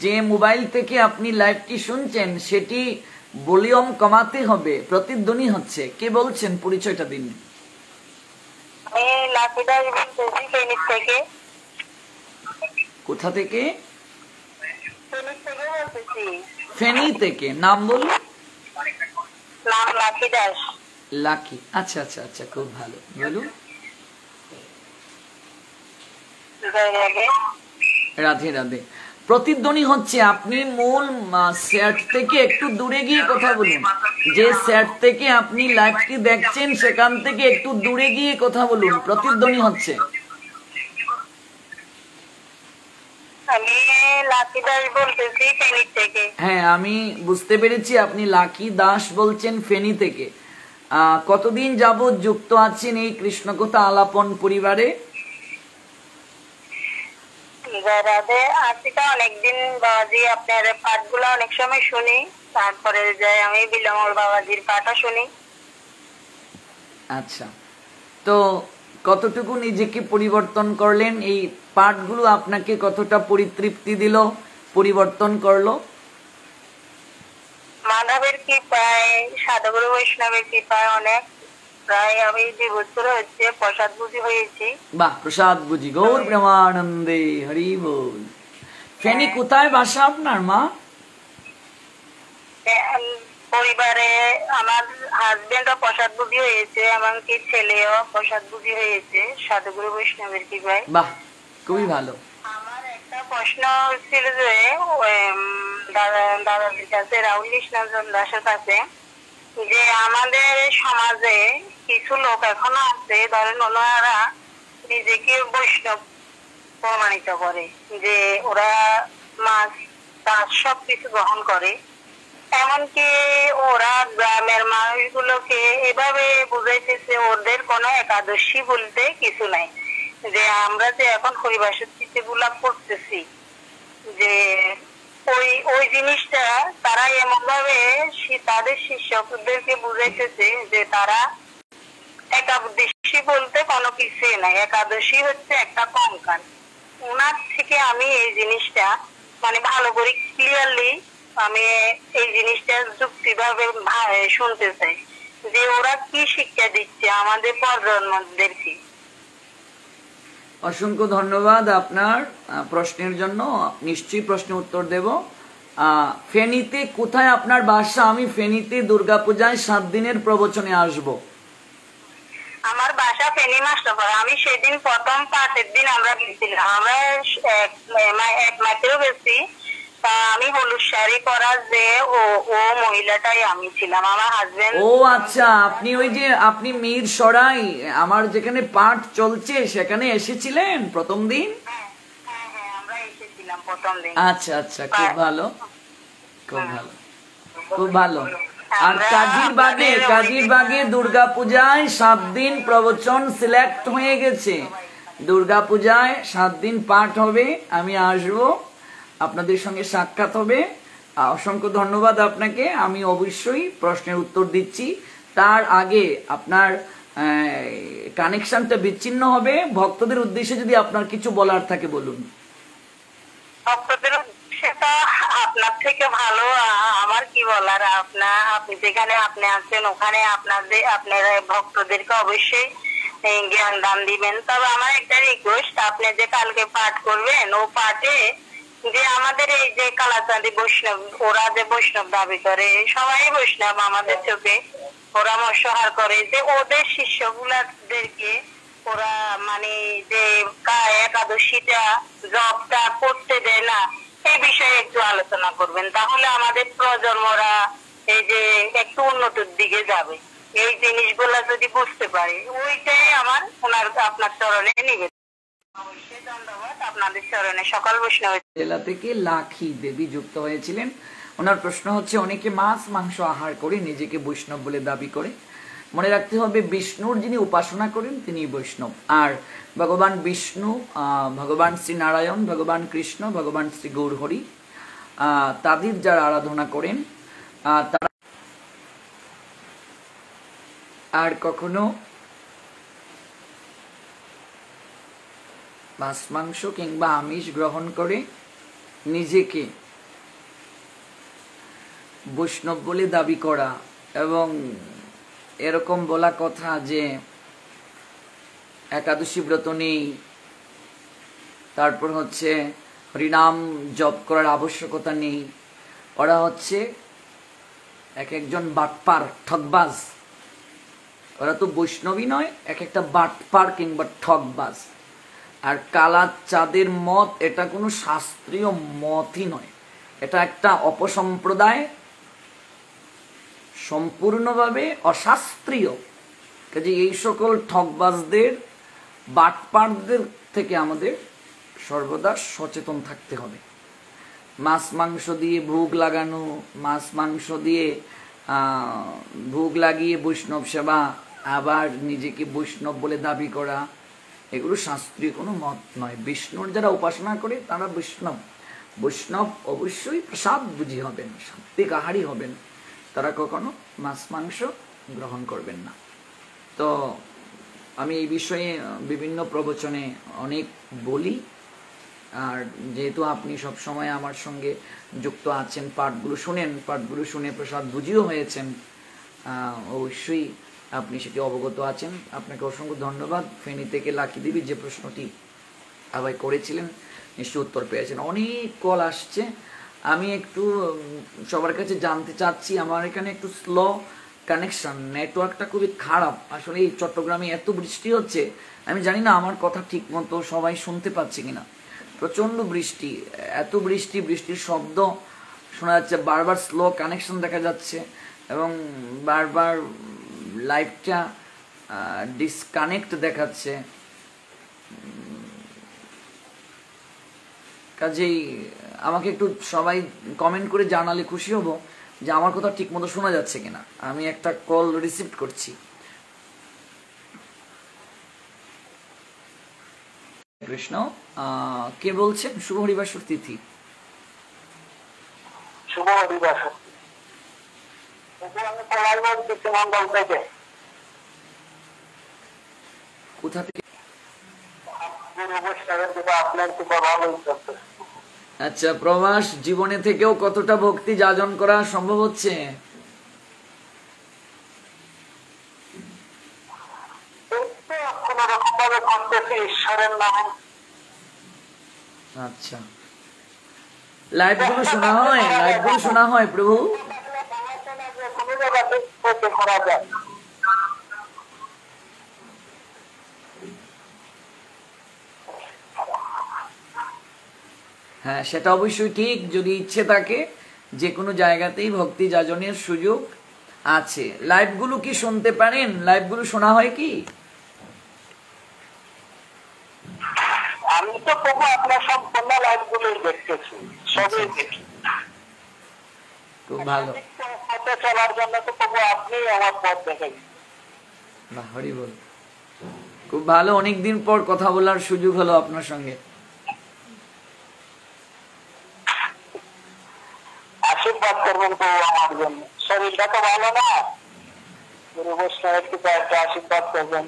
যে মোবাইল থেকে আপনি লাইভটি শুনছেন সেটি ভলিউম কমাতে হবে, প্রতিধ্বনি হচ্ছে। কে বলছেন, পরিচয়টা দিন। আমি লাকি দাস বলতেছি ফেনী থেকে। কোথা থেকে? ফেনী থেকে বলতেছি। ফেনী থেকে, নাম বলুন। নাম লাকি দাস। লাকি, আচ্ছা আচ্ছা আচ্ছা, খুব ভালো, বলুন। রাধে রাধে। প্রতিধ্বনি হচ্ছে, আপনি মূল সেট থেকে একটু দূরে গিয়ে কথা বলুন। যে সেট থেকে আপনি লাইভটি দেখছেন সেখান থেকে একটু দূরে গিয়ে কথা বলুন, প্রতিধ্বনি হচ্ছে। আমি লাকি দাস বলতেছি ফেনী থেকে। হ্যাঁ, আমি বুঝতে পেরেছি আপনি লাকি দাস বলছেন ফেনী থেকে। কতদিন যাবত যুক্ত আছেন এই কৃষ্ণকথা আলাপন পরিবারে? রাধে, আজকে অনেকদিন বাবাজি আপনার পাঠগুলো অনেক সময় শুনি, তারপরে যাই আমি বিলমল বাবাজির পাঠও শুনি। আচ্ছা, তো কতটুকু নিজেকে পরিবর্তন করলেন? এই পাঠগুলো আপনাকে কতটা পরিতৃপ্তি দিল, পরিবর্তন করলো? মাধবের কৃপায়, সাধুগুরু বৈষ্ণবের কৃপায় অনেক, প্রায় আমি 2 বছর হচ্ছে প্রসাদ বুঝি হয়েছি। বাহ, প্রসাদ বুঝি, গৌর প্রেমানন্দে, হরি বল। ফেনী কোথায় বাসা আপনার মা? পরিবারে আমার হাজবেন্ডও প্রসাদ বুঝি হয়েছে, এমনকি ছেলেও প্রসাদ বুঝি হয়েছে সাধুগুরু বৈষ্ণবের কৃপায়। বাহ, খুবই ভালো। আমার একটা প্রশ্ন ছিল যে দাদাজির কাছে, রাহুল কৃষ্ণচন্দ্র দাসের কাছে, যে আমাদের সমাজে কিছু লোক এখনো আছে, ধরেন ওনারা নিজেকে বৈষ্ণব প্রমাণিত করে, যে ওরা মাছ তার সবকিছু গ্রহণ করে। এমনকি ওরা গ্রামের মানুষগুলোকে এভাবে বুঝাইতেছে ওদের কোনো একাদশী বলতে কিছু নাই, যে আমরা যে এখন হরিবাসর চিঠি গুলা করতেছি, যে ওই জিনিসটা তারা এমন ভাবে তাদের শিষ্যদেরকে বুঝাইতেছে যে তারা একাদশী বলতে কোনো কিছুই নাই, একাদশী হচ্ছে একটা কঙ্কাল। ওনার থেকে আমি এই জিনিসটা মানে ভালো করে ক্লিয়ারলি আমি এই জিনিসটা যুক্তিভাবে শুনতে চাই, যে ওরা কি শিক্ষা দিচ্ছে আমাদের প্রজন্মদেরকে। অসংখ্য ধন্যবাদ আপনার প্রশ্নের জন্য, নিশ্চয়ই প্রশ্নের উত্তর দেব। ফেনীতে কোথায় আপনার বাসা? আমি ফেনীতে দুর্গাপূজায় 7 দিনের প্রবচনে আসব। আমার বাসা ফেনী মাস্টারপাড়া। আমি সেদিন প্রথম পাঠের দিন আমরা গেছিলাম, আমরা এক মাসেও গেছি। আমি হলুদ শাড়ি পরা যে ও মহিলাটাই আমি ছিলাম, আমার হাজবেন্ড। ও আচ্ছা, আপনি ওই যে আপনি মীর সরাই আমার যেখানে পাঠ চলছে সেখানে এসেছিলেন প্রথম দিন? হ্যাঁ, আমরা এসেছিলাম প্রথম দিন। আচ্ছা আচ্ছা, খুব ভালো, খুব ভালো, খুব ভালো। আর কাজীরবাগে দুর্গাপূজায় 7 দিন প্রবচন সিলেক্ট হয়ে গেছে। দুর্গাপূজায় 7 দিন পাঠ হবে, আমি আসবো, আপনাদের সঙ্গে সাক্ষাৎ হবে। অসংখ্য ধন্যবাদ আপনাকে। আমি অবশ্যই প্রশ্নের উত্তর দিচ্ছি, তার আগে আপনার কানেকশনটা বিচ্ছিন্ন হবে। ভক্তদের উদ্দেশ্যে যদি আপনার কিছু বলার থাকে বলুন। ভক্তদের উদ্দেশ্যে তো আপনার থেকে ভালো আমার কি বলার, আপনি যেখানে আপনি আছেন ওখানে আপনারা ভক্তদেরকে অবশ্যই জ্ঞান দান দিবেন। তবে আমার একটা রিকোয়েস্ট, আপনি যে কালকে পাঠ করবেন ও পাঠে যে আমাদের এই যে কালাচাঁদি বৈষ্ণব, ওরা যে বৈষ্ণব দাবি করে, সবাই বৈষ্ণব আমাদের চোখে, ওরা মৎস্যহার করে, যে ওদের শিষ্যগুলাদেরকে ওরা মানে যে একাদশীটা জবটা করতে দেয় না, এই বিষয়ে একটু আলোচনা করবেন, তাহলে আমাদের প্রজন্মরা এই যে একটু উন্নতির দিকে যাবে। এই জিনিসগুলা যদি বুঝতে পারে, ওইটাই আমার আপনার চরণে নিবেদন। অবশ্যই ধন্যবাদ আপনাদের চরণে। সকাল বৈষ্ণব জেলা থেকে লাখি দেবী যুক্ত হয়েছিলেন। ওনার প্রশ্ন হচ্ছে, অনেকে মাছ মাংস আহার করে নিজেকে বৈষ্ণব বলে দাবি করে। মনে রাখতে হবে, বিষ্ণুর যিনি উপাসনা করেন তিনি বৈষ্ণব। আর ভগবান বিষ্ণু, ভগবান শ্রী নারায়ণ, ভগবান কৃষ্ণ, ভগবান শ্রী গৌরহরি, তাদের যারা আরাধনা করেন তারা আর কখনো মাছ মাংস কিংবা আমিষ গ্রহণ করে নিজেকে বৈষ্ণব বলে দাবি করা এবং এরকম বলা কথা যে একাদশী ব্রত নেই, তারপর হচ্ছে হরিনাম জপ করার আবশ্যকতা নেই, ওরা হচ্ছে এক একজন বাটপার, ঠকবাজ। ওরা তো বৈষ্ণবী নয়, এক একটা বাটপার কিংবা ঠকবাজ। আর কালা চাঁদের মত এটা কোনো শাস্ত্রীয় মতই নয়, এটা একটা অপসম্প্রদায়, সম্পূর্ণভাবে অশাস্ত্রীয়। কাজে এই সকল ঠকবাজদের, বাটপারদের থেকে আমাদের সর্বদা সচেতন থাকতে হবে। মাছ মাংস দিয়ে ভোগ লাগানো, মাছ মাংস দিয়ে ভোগ লাগিয়ে বৈষ্ণব সেবা, আবার নিজেকে বৈষ্ণব বলে দাবি করা, এগুলো শাস্ত্রীয় কোনো মত নয়। বিষ্ণুর যারা উপাসনা করে তারা বৈষ্ণব। বৈষ্ণব অবশ্যই প্রসাদ বুঝি হবেন, সাত্বিক আহারী হবেন, তারা কখনো মাছ মাংস গ্রহণ করবেন না। তো আমি এই বিষয়ে বিভিন্ন প্রবচনে অনেক বলি। আর যেহেতু আপনি সব সময় আমার সঙ্গে যুক্ত আছেন, পাঠগুলো শুনেন, পাঠগুলো শুনে প্রসাদ বুঝিও হয়েছেন, অবশ্যই আপনি সেটি অবগত আছেন। আপনাকে অসংখ্য ধন্যবাদ। ফেনী থেকে লাকি দেবী যে প্রশ্নটি আবার করেছিলেন, নিশ্চয়ই উত্তর পেয়েছেন। অনেক কল আসছে, আমি একটু সবার কাছে জানতে চাচ্ছি। আমার এখানে একটু স্লো কানেকশন, নেটওয়ার্কটা খুবই খারাপ। আসলে এই চট্টগ্রামে এত বৃষ্টি হচ্ছে, আমি জানি না আমার কথা ঠিক মতো সবাই শুনতে পাচ্ছে কিনা। প্রচণ্ড বৃষ্টি, এত বৃষ্টি, বৃষ্টির শব্দ শোনা যাচ্ছে, বারবার স্লো কানেকশন দেখা যাচ্ছে এবং বারবার লাইভটা ডিসকানেক্ট দেখাচ্ছে। কাজেই আমাকে একটু সবাই কমেন্ট করে জানালে খুশি হব যে আমার কথা ঠিক মতো শোনা যাচ্ছে কিনা। আমি একটা কল রিসিভ করছি। কৃষ্ণ, কে বলছেন? শুভ হরিবাসর তিথি। শুভ হরিবাসর। কোথা থেকে? আচ্ছা, প্রবাস জীবনে থেকেও কতটা ভক্তি যাজন করা সম্ভব হচ্ছে? আচ্ছা, লাইভ গুলো শোনা হয়, লাইভ গুলো শোনা হয় প্রভু? হ্যাঁ, সেটা অবশ্যই ঠিক। যদি ইচ্ছে থাকে যে কোনো জায়গাতেই ভক্তি যাজনের সুযোগ আছে। লাইভগুলো কি শুনতে পারেন? লাইভগুলো শোনা হয় কি? আমি তো প্রভু আপনার সম্পূর্ণ লাইভগুলোই দেখতেছি, সবই দেখি। খুব ভালো। পথে চলার জন্য তো প্রভু আপনি আমার পথ দেখেন। বাহ, হরি বল। খুব ভালো, অনেকদিন পর কথা বলার সুযোগ হলো আপনার সঙ্গে। আশীর্বাদ করবেন প্রভু আমার জন্য। শরীরটা তো ভালো না, গুরু বৈষ্ণবের কৃপায় একটা আশীর্বাদ করবেন।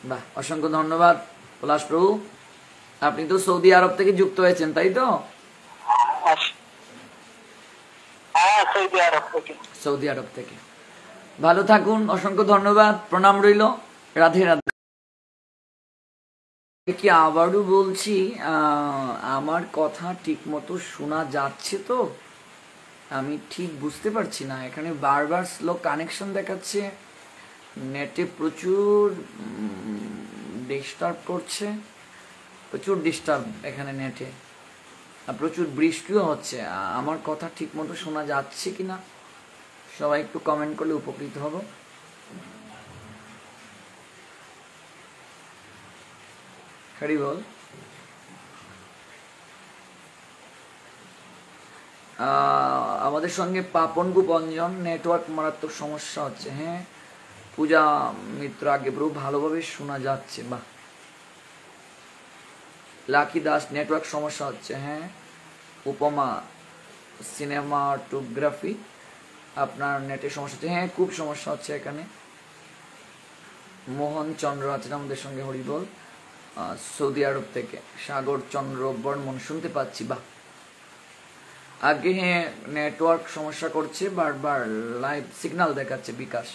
বাহ, অসংখ্য ধন্যবাদ পলাশ প্রভু। আপনি তো সৌদি আরব থেকে যুক্ত হয়েছেন, তাই তো? হ্যাঁ, সৌদি আরব থেকে। সৌদি আরব থেকে। ভালো থাকুন, অসংখ্য ধন্যবাদ, প্রণাম রইল, রাধে রাধে। কি আবারও বলছি, আমার কথা ঠিক মতো শোনা যাচ্ছে তো? আমি ঠিক বুঝতে পারছি না, এখানে বারবার স্লো কানেকশন দেখাচ্ছে, নেটে প্রচুর ডিস্টার্ব করছে, প্রচুর ডিস্টার্ব এখানে নেটে, আর প্রচুর বৃষ্টিও হচ্ছে। আমার কথা ঠিক মতো শোনা যাচ্ছে কিনা সবাই একটু কমেন্ট করলে উপকৃত হব। হরি বল। আমাদের সঙ্গে পাপন গুপঞ্জন, নেটওয়ার্ক মারাত্মক সমস্যা হচ্ছে। হ্যাঁ, পূজা মিত্র আগে পুরো ভালোভাবে শোনা যাচ্ছে। বাহ। লাকি দাস, নেটওয়ার্ক সমস্যা হচ্ছে। হ্যাঁ। উপমা সিনেমাটোগ্রাফি, আপনার নেটের সমস্যা হচ্ছে। হ্যাঁ, খুব সমস্যা হচ্ছে এখানে। মোহন চন্দ্র আছেন আমাদের সঙ্গে, হরিবল। সৌদি আরব থেকে সাগর চন্দ্র বর্মন, শুনতে পাচ্ছি। বাহ। আগে হ্যাঁ, নেটওয়ার্ক সমস্যা করছে, বারবার লাইভ সিগন্যাল দেখাচ্ছে, বিকাশ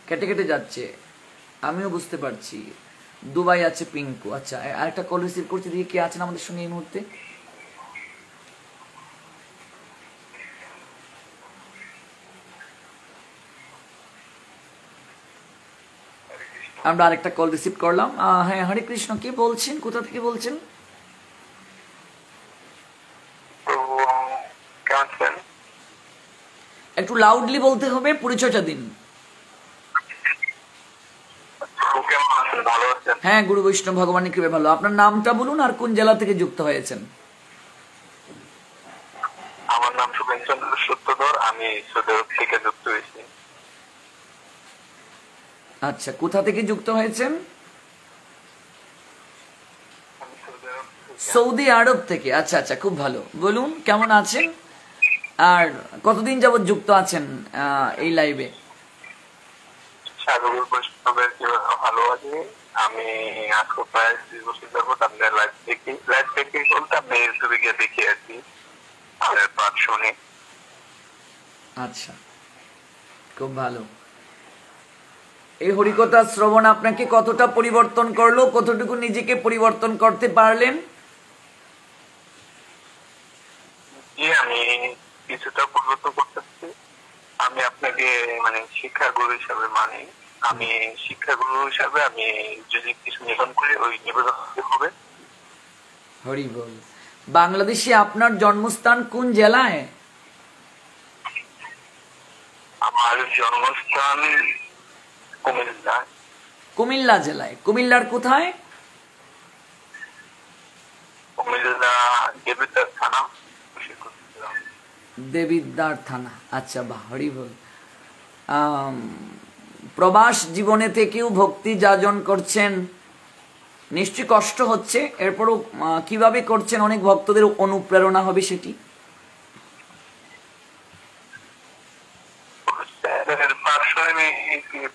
কেটে কেটে যাচ্ছে, আমিও বুঝতে পারছি। দুবাই আছে পিঙ্কু। আচ্ছা, আরেকটা কল রিসিভ করছি, দিয়ে কে আছেন আমাদের সঙ্গে এই মুহূর্তে? আমরা আরেকটা কল রিসিভ করলাম। হ্যাঁ, হরে কৃষ্ণ, কে বলছেন, কোথা থেকে বলছেন? একটু লাউডলি বলতে হবে, পরিচয়টা দিন। হ্যাঁ, গুরু বৈষ্ণব ভগবানের কৃপায় ভালো। আপনার নামটা বলুন আর কোন জেলা থেকে যুক্ত হয়েছেন? আমার নাম সুবেন চন্দ্র সূত্রধর, আমি সৌদি আরব থেকে যুক্ত হয়েছি। আচ্ছা, কোথা থেকে যুক্ত হয়েছেন? সৌদি আরব থেকে। আচ্ছা আচ্ছা, খুব ভালো। বলুন কেমন আছেন আর কতদিন যাবত যুক্ত আছেন এই লাইভে? ভালো আছি আমি। আজকে প্রায় 2 বছর যাবত আপনার লাইভ দেখি বলতে আপনি ইউটিউবে গিয়ে দেখি আর কি, আপনার পাঠ শুনি। আচ্ছা, খুব ভালো। এই হরিকথা শ্রবণ আপনাকে কতটা পরিবর্তন করলো, কতটুকু নিজেকে পরিবর্তন করতে পারলেন? আমি কিছুটা পরিবর্তন করতেছি। আমি আপনাকে মানে শিক্ষাগুরু হিসাবে মানি। আমি শিক্ষাগুরু হিসাবে আমি যদি কিছু নিবেদন করি, ওই নিবেদন হবে। হরি বল। বাংলাদেশে আপনার জন্মস্থান কোন জেলায়? আমার জন্মস্থান কুমিল্লা। কুমিল্লা জেলায়। কুমিল্লার কোথায়? কুমিল্লা দেবিদ্বার থানা। দেবিদ্বার থানা। আচ্ছা, বাহ, হরি বল। প্রবাস জীবনে থেকেও ভক্তি যাজন করছেন, নিশ্চয়ই কষ্ট হচ্ছে, এরপরও কিভাবে করছেন? অনেক ভক্তদের অনুপ্রেরণা হবে সেটি।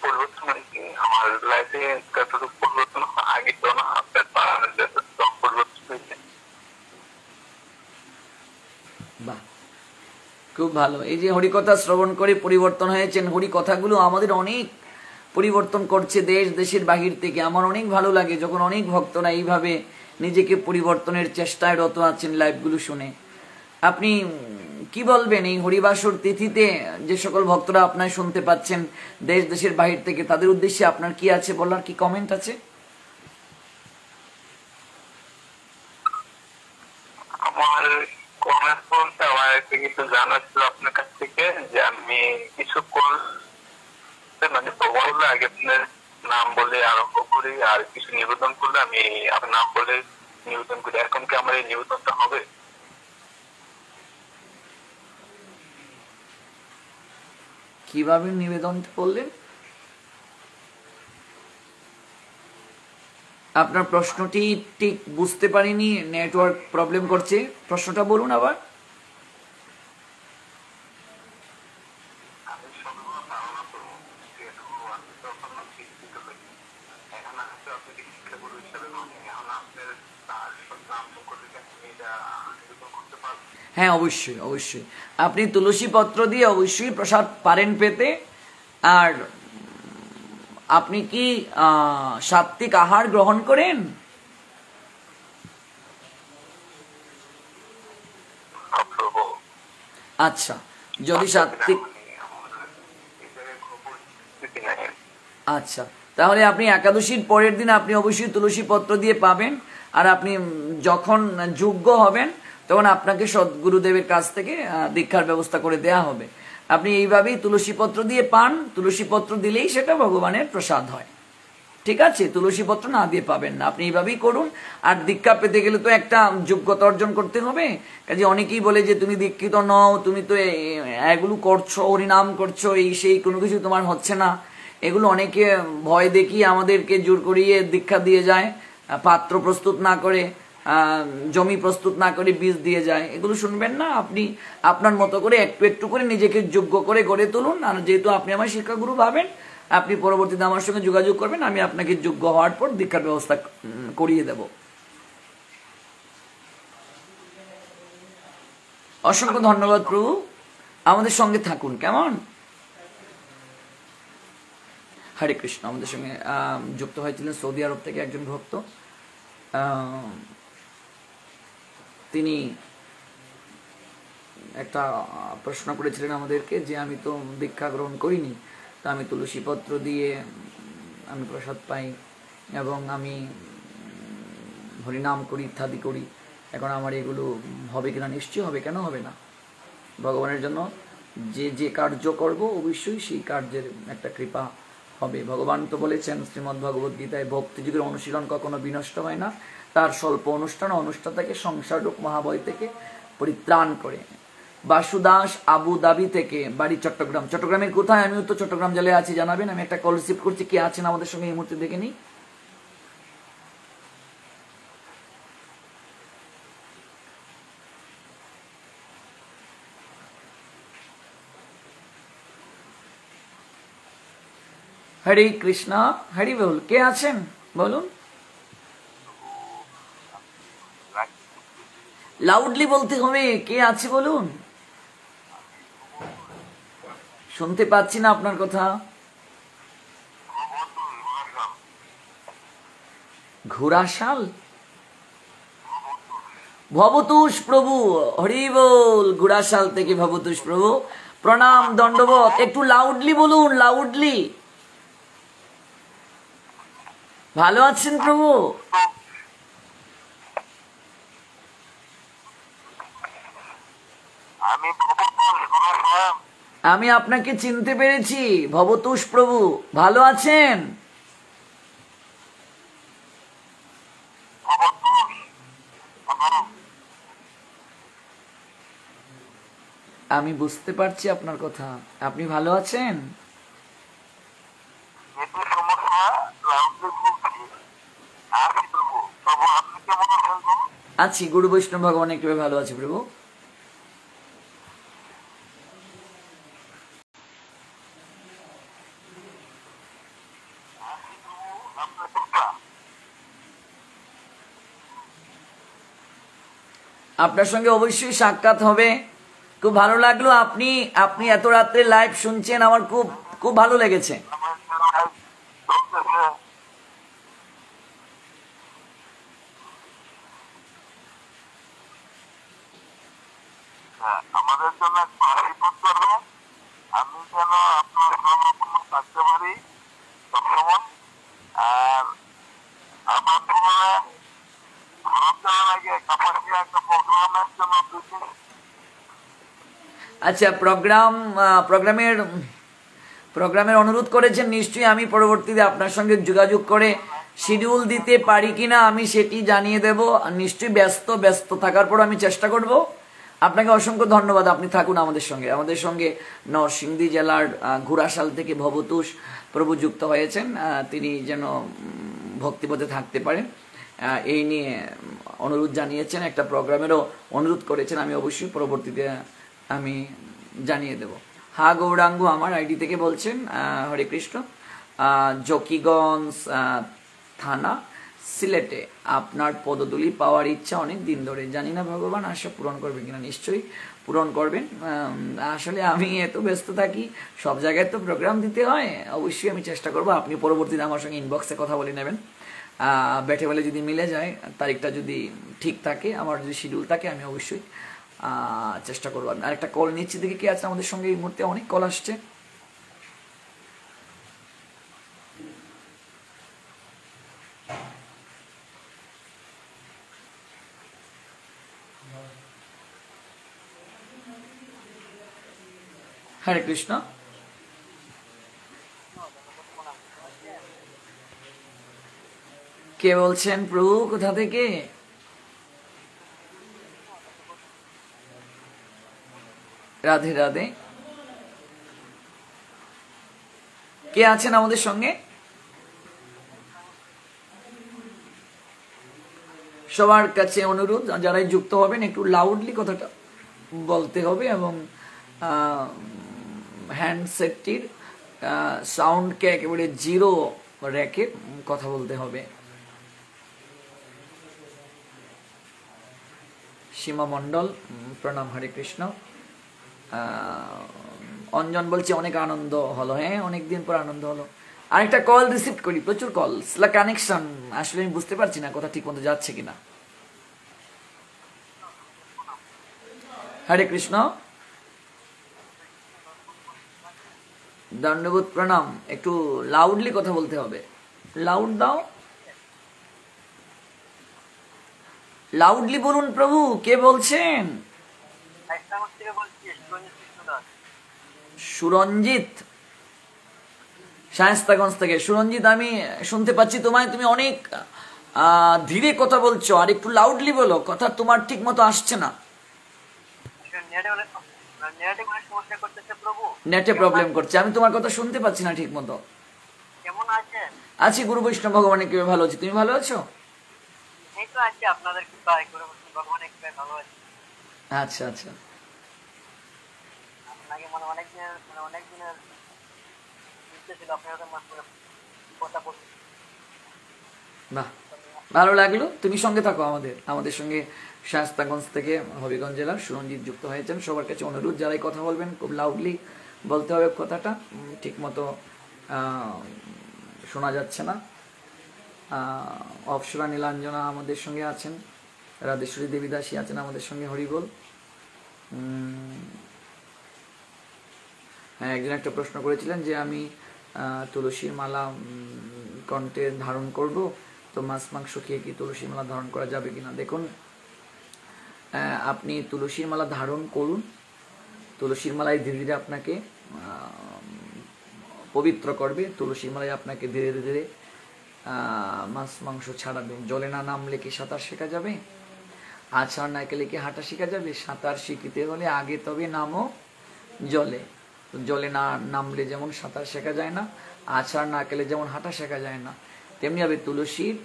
পরিবর্তন হয়েছে আমার লাইফে, কতটুকু পরিবর্তন আগে তো না, পরিবর্তন হয়েছে। বাহ, খুব ভালো। এই যে হরিকথা শ্রবণ করে পরিবর্তন হয়েছেন, হরিকথাগুলো আমাদের অনেক পরিবর্তন করছে দেশ দেশের বাহির থেকে। আমার অনেক ভালো লাগে যখন অনেক ভক্তরা এইভাবে নিজেকে পরিবর্তনের চেষ্টায় রত আছেন লাইভগুলো শুনে। আপনি কি বলবেন এই হরিবাসর তিথিতে যে সকল ভক্তরা আপনার শুনতে পাচ্ছেন দেশ দেশের বাহির থেকে, তাদের উদ্দেশ্যে আপনার কি আছে বলার, কি কমেন্ট আছে? আমার কমেন্ট বলতে আমার একটা কিছু জানার ছিল আপনার কাছ থেকে, যে আমি কিছু মানে বললে আগে আপনার নাম বলে আরম্ভ করি, আর কিছু নিবেদন করলে আমি আপনার নাম বলে নিবেদন করি। এখন কি আমার এই নিবেদনটা হবে? কিভাবে নিবেদনটা বললেন? আপনার প্রশ্নটি ঠিক বুঝতে পারিনি, নেটওয়ার্ক প্রবলেম করছে। প্রশ্নটা বলুন আবার। হ্যাঁ, অবশ্যই অবশ্যই। আপনি তুলসী পত্র দিয়ে অবশ্যই প্রসাদ পারেন পেতে। আর আপনি কি সাত্বিক আহার গ্রহণ করেন? আচ্ছা, যদি সাত্বিক, আচ্ছা, তাহলে আপনি একাদশীর পরের দিন আপনি অবশ্যই তুলসী পত্র দিয়ে পাবেন। আর আপনি যখন যোগ্য হবেন তখন আপনাকে সদ্গুরুদেবের কাছ থেকে দীক্ষার ব্যবস্থা করে দেয়া হবে। আপনি এইভাবেই তুলসী পত্র দিয়ে পান, তুলসী পত্র দিলেই সেটা ভগবানের প্রসাদ হয়। ঠিক আছে, তুলসী পত্র না দিয়ে পাবেন না, আপনি এইভাবেই করুন। আর দীক্ষা পেতে গেলে তো একটা যোগ্যতা অর্জন করতে হবে। কাজে অনেকেই বলে যে তুমি দীক্ষিত নও, তুমি তো এগুলো করছো, হরিনাম করছো, এই সেই, কোনো কিছু তোমার হচ্ছে না। এগুলো অনেকে ভয় দেখিয়ে আমাদেরকে জোর করিয়ে দীক্ষা দিয়ে যায়, পাত্র প্রস্তুত না করে, জমি প্রস্তুত না করে বীজ দিয়ে যায়। এগুলো শুনবেন না, আপনি আপনার মতো করে একটু একটু করে নিজেকে যোগ্য করে গড়ে তুলুন। আর যেহেতু আপনি আমার শিক্ষাগুরু ভাবেন, আপনি পরবর্তীতে আমার সঙ্গে যোগাযোগ করবেন, আমি আপনাকে যোগ্য হওয়ার পর দীক্ষার ব্যবস্থা করিয়ে দেব। অসংখ্য ধন্যবাদ প্রভু, আমাদের সঙ্গে থাকুন, কেমন? হরে কৃষ্ণ। আমাদের সঙ্গে যুক্ত হয়েছিলেন সৌদি আরব থেকে একজন ভক্ত। তিনি একটা প্রশ্ন করেছিলেন আমাদেরকে যে আমি তো দীক্ষা গ্রহণ করিনি, তো আমি তুলসী পত্র দিয়ে আমি প্রসাদ পাই এবং আমি হরিনাম করি ইত্যাদি করি, এখন আমার এগুলো হবে কিনা? নিশ্চয়ই হবে, কেন হবে না? ভগবানের জন্য যে যে কার্য করব অবশ্যই সেই কার্যের একটা কৃপা হবে। ভগবান তো বলেছেন শ্রীমদ্ ভগবদ্ গীতায়, ভক্তিযুগের অনুশীলন কখনো বিনষ্ট হয় না, তার স্বল্প অনুষ্ঠানটাকে সংসার রূপ মহাভয় থেকে পরিত্রাণ করে। বাসুদাস আবু দাবি থেকে, বাড়ি চট্টগ্রাম। চট্টগ্রামের কোথায়? আমিও তো চট্টগ্রাম জেলায় আছি, জানাবেন। আমি একটা কল রিসিভ করছি, কে আছেন আমাদের সঙ্গে এই মুহূর্তে দেখে নিই। হরে কৃষ্ণ, হরি বল, কে আছেন বলুন। লাউডলি বলতে হবে, কে আছে বলুন, শুনতে পাচ্ছি না আপনার কথা। ঘোড়াশাল, ভবতোষ প্রভু, হরি বল। ঘোড়াশাল থেকে ভবতোষ প্রভু, প্রণাম, দণ্ডবত। একটু লাউডলি বলুন, লাউডলি। ভালো আছেন প্রভু? আমি আপনাকে চিনতে পেরেছি, ভবতোষ প্রভু। ভালো আছেন? আমি বুঝতে পারছি আপনার কথা, আপনি ভালো আছেন? আছি, গুরু বৈষ্ণব ভগবান একটু ভালো আছি প্রভু। আপনার সঙ্গে অবশ্যই সাক্ষাৎ হবে, খুব ভালো লাগলো। আপনি আপনি এত রাত্রে লাইভ শুনছেন, আমার খুব খুব ভালো লেগেছে। আমাদের জন্য আশীর্বাদ করবে, আমি যেন আপনার কর্মপূর্ণ থাকতে পারি সবসময়। আর আমার সময় ভারত যাওয়ার আগে কাপাসিয়া একটা প্রোগ্রামের জন্য আচ্ছা, প্রোগ্রামের অনুরোধ করেছেন, নিশ্চয়ই আমি পরবর্তীতে আপনার সঙ্গে যোগাযোগ করে শিডিউল দিতে পারি কিনা আমি সেটি জানিয়ে দেব। নিশ্চয়ই ব্যস্ত থাকার পর আমি চেষ্টা করব। আপনাকে অসংখ্য ধন্যবাদ, আপনি থাকুন আমাদের সঙ্গে। নরসিংদী জেলার ঘোড়াশাল থেকে ভবতোষ প্রভু যুক্ত হয়েছেন, তিনি যেন ভক্তিপথে থাকতে পারেন এই নিয়ে অনুরোধ জানিয়েছেন, একটা প্রোগ্রামেরও অনুরোধ করেছেন। আমি অবশ্যই পরবর্তীতে আমি জানিয়ে দেব। হা গৌরাঙ্গ আমার আইডি থেকে বলছেন, হরে কৃষ্ণ। জকিগঞ্জ থানা, সিলেটে আপনার পদধূলি পাওয়ার ইচ্ছা অনেক দিন ধরে, জানি না ভগবান আশা পূরণ করবেন কিনা। নিশ্চয়ই পূরণ করবেন। আসলে আমি এত ব্যস্ত থাকি, সব জায়গায় তো প্রোগ্রাম দিতে হয়। অবশ্যই আমি চেষ্টা করব। আপনি পরবর্তীতে আমার সঙ্গে ইনবক্সে কথা বলে নেবেন। বেটে বেলে যদি মিলে যায়, তারিখটা যদি ঠিক থাকে, আমার যদি শিডিউল থাকে, আমি অবশ্যই চেষ্টা করবো। আমি আরেকটা কল নিচ্ছি, দেখি কে আছে আমাদের সঙ্গে। এই মুহূর্তে অনেক কল আসছে। হরে কৃষ্ণ। কে বলছেন প্রভু, কোথা থেকে? রাধে রাধে। কে আছেন আমাদের সঙ্গে? সবার কাছে অনুরোধ, যারাই যুক্ত হবেন একটু লাউডলি কথাটা বলতে হবে এবং হ্যান্ডসেটটির সাউন্ডকে একেবারে জিরো রেখে কথা বলতে হবে। সীমা মণ্ডল, প্রণাম, হরে কৃষ্ণ। অঞ্জন বলছে অনেক আনন্দ হলো। হ্যাঁ, অনেকদিন পর আনন্দ হলো। আরেকটা কল রিসিভ করি, প্রচুর কল, কানেকশন আসলে আমি বুঝতে পারছি না কথা ঠিক মতো যাচ্ছে কিনা। হরে কৃষ্ণ, দণ্ডবোধ, প্রণাম। একটু লাউডলি কথা বলতে হবে। লাউড দাও, লাউডলি বলুন। প্রভু, কে বলছেন? সুরঞ্জিত, শায়েস্তাগঞ্জ থেকে। সুরঞ্জিত, আমি শুনতে পাচ্ছি তোমায়, তুমি অনেক ধীরে কথা বলছো, আর একটু লাউডলি বলো, কথা তোমার ঠিক মতো আসছে না। নেটে প্রবলেম করছে, আমি তোমার কথা শুনতে পাচ্ছি না ঠিক মতো। কেমন আছেন? আছি, গুরু বৈষ্ণব ভগবানের কৃপায় ভালো আছি। তুমি ভালো আছো? এই তো আছি আপনাদের কৃপায়, গুরু বৈষ্ণব ভগবানের কৃপায় ভালো আছি। আচ্ছা আচ্ছা। আপনাকে অনেক দিনের ইচ্ছে ছিল আপনার সাথে কথা বলতে। বাহ, ভালো লাগলো। তুমি সঙ্গে থাকো আমাদের সঙ্গে। শায়েস্তাগঞ্জ থেকে হবিগঞ্জ জেলার সুরঞ্জিত যুক্ত হয়েছেন। সবার কাছে অনুরোধ, যারাই কথা বলবেন খুব লাউডলি বলতে হবে কথাটা, ঠিক মতো শোনা যাচ্ছে না। অপসরা নীলাঞ্জনা আমাদের সঙ্গে আছেন, রাধেশ্বরী দেবীদাসী আছেন আমাদের সঙ্গে, হরিবোল। হ্যাঁ, একজন একটা প্রশ্ন করেছিলেন যে আমি তুলসীর মালা কণ্ঠে ধারণ করব, তো মাছ মাংস খেয়ে কি তুলসীর মালা ধারণ করা যাবে কিনা। দেখুন, আপনি তুলসীর মালা ধারণ করুন। তুলসীর মালাই ধীরে ধীরে আপনাকে পবিত্র করবে। তুলসীর মালাই আপনাকে ধীরে ধীরে মাছ মাংস ছাড়াবে। জলে না নামলে কি সাঁতার শেখা যাবে? আছাড় না গেলে কি হাঁটা শেখা যাবে? সাঁতার শিখিতে হলে আগে তবে নামো জলে। জলে না নামলে যেমন সাঁতার শেখা যায় না, আছাড় না গেলে যেমন হাঁটা শেখা যায় না, তেমনিভাবে তুলসীর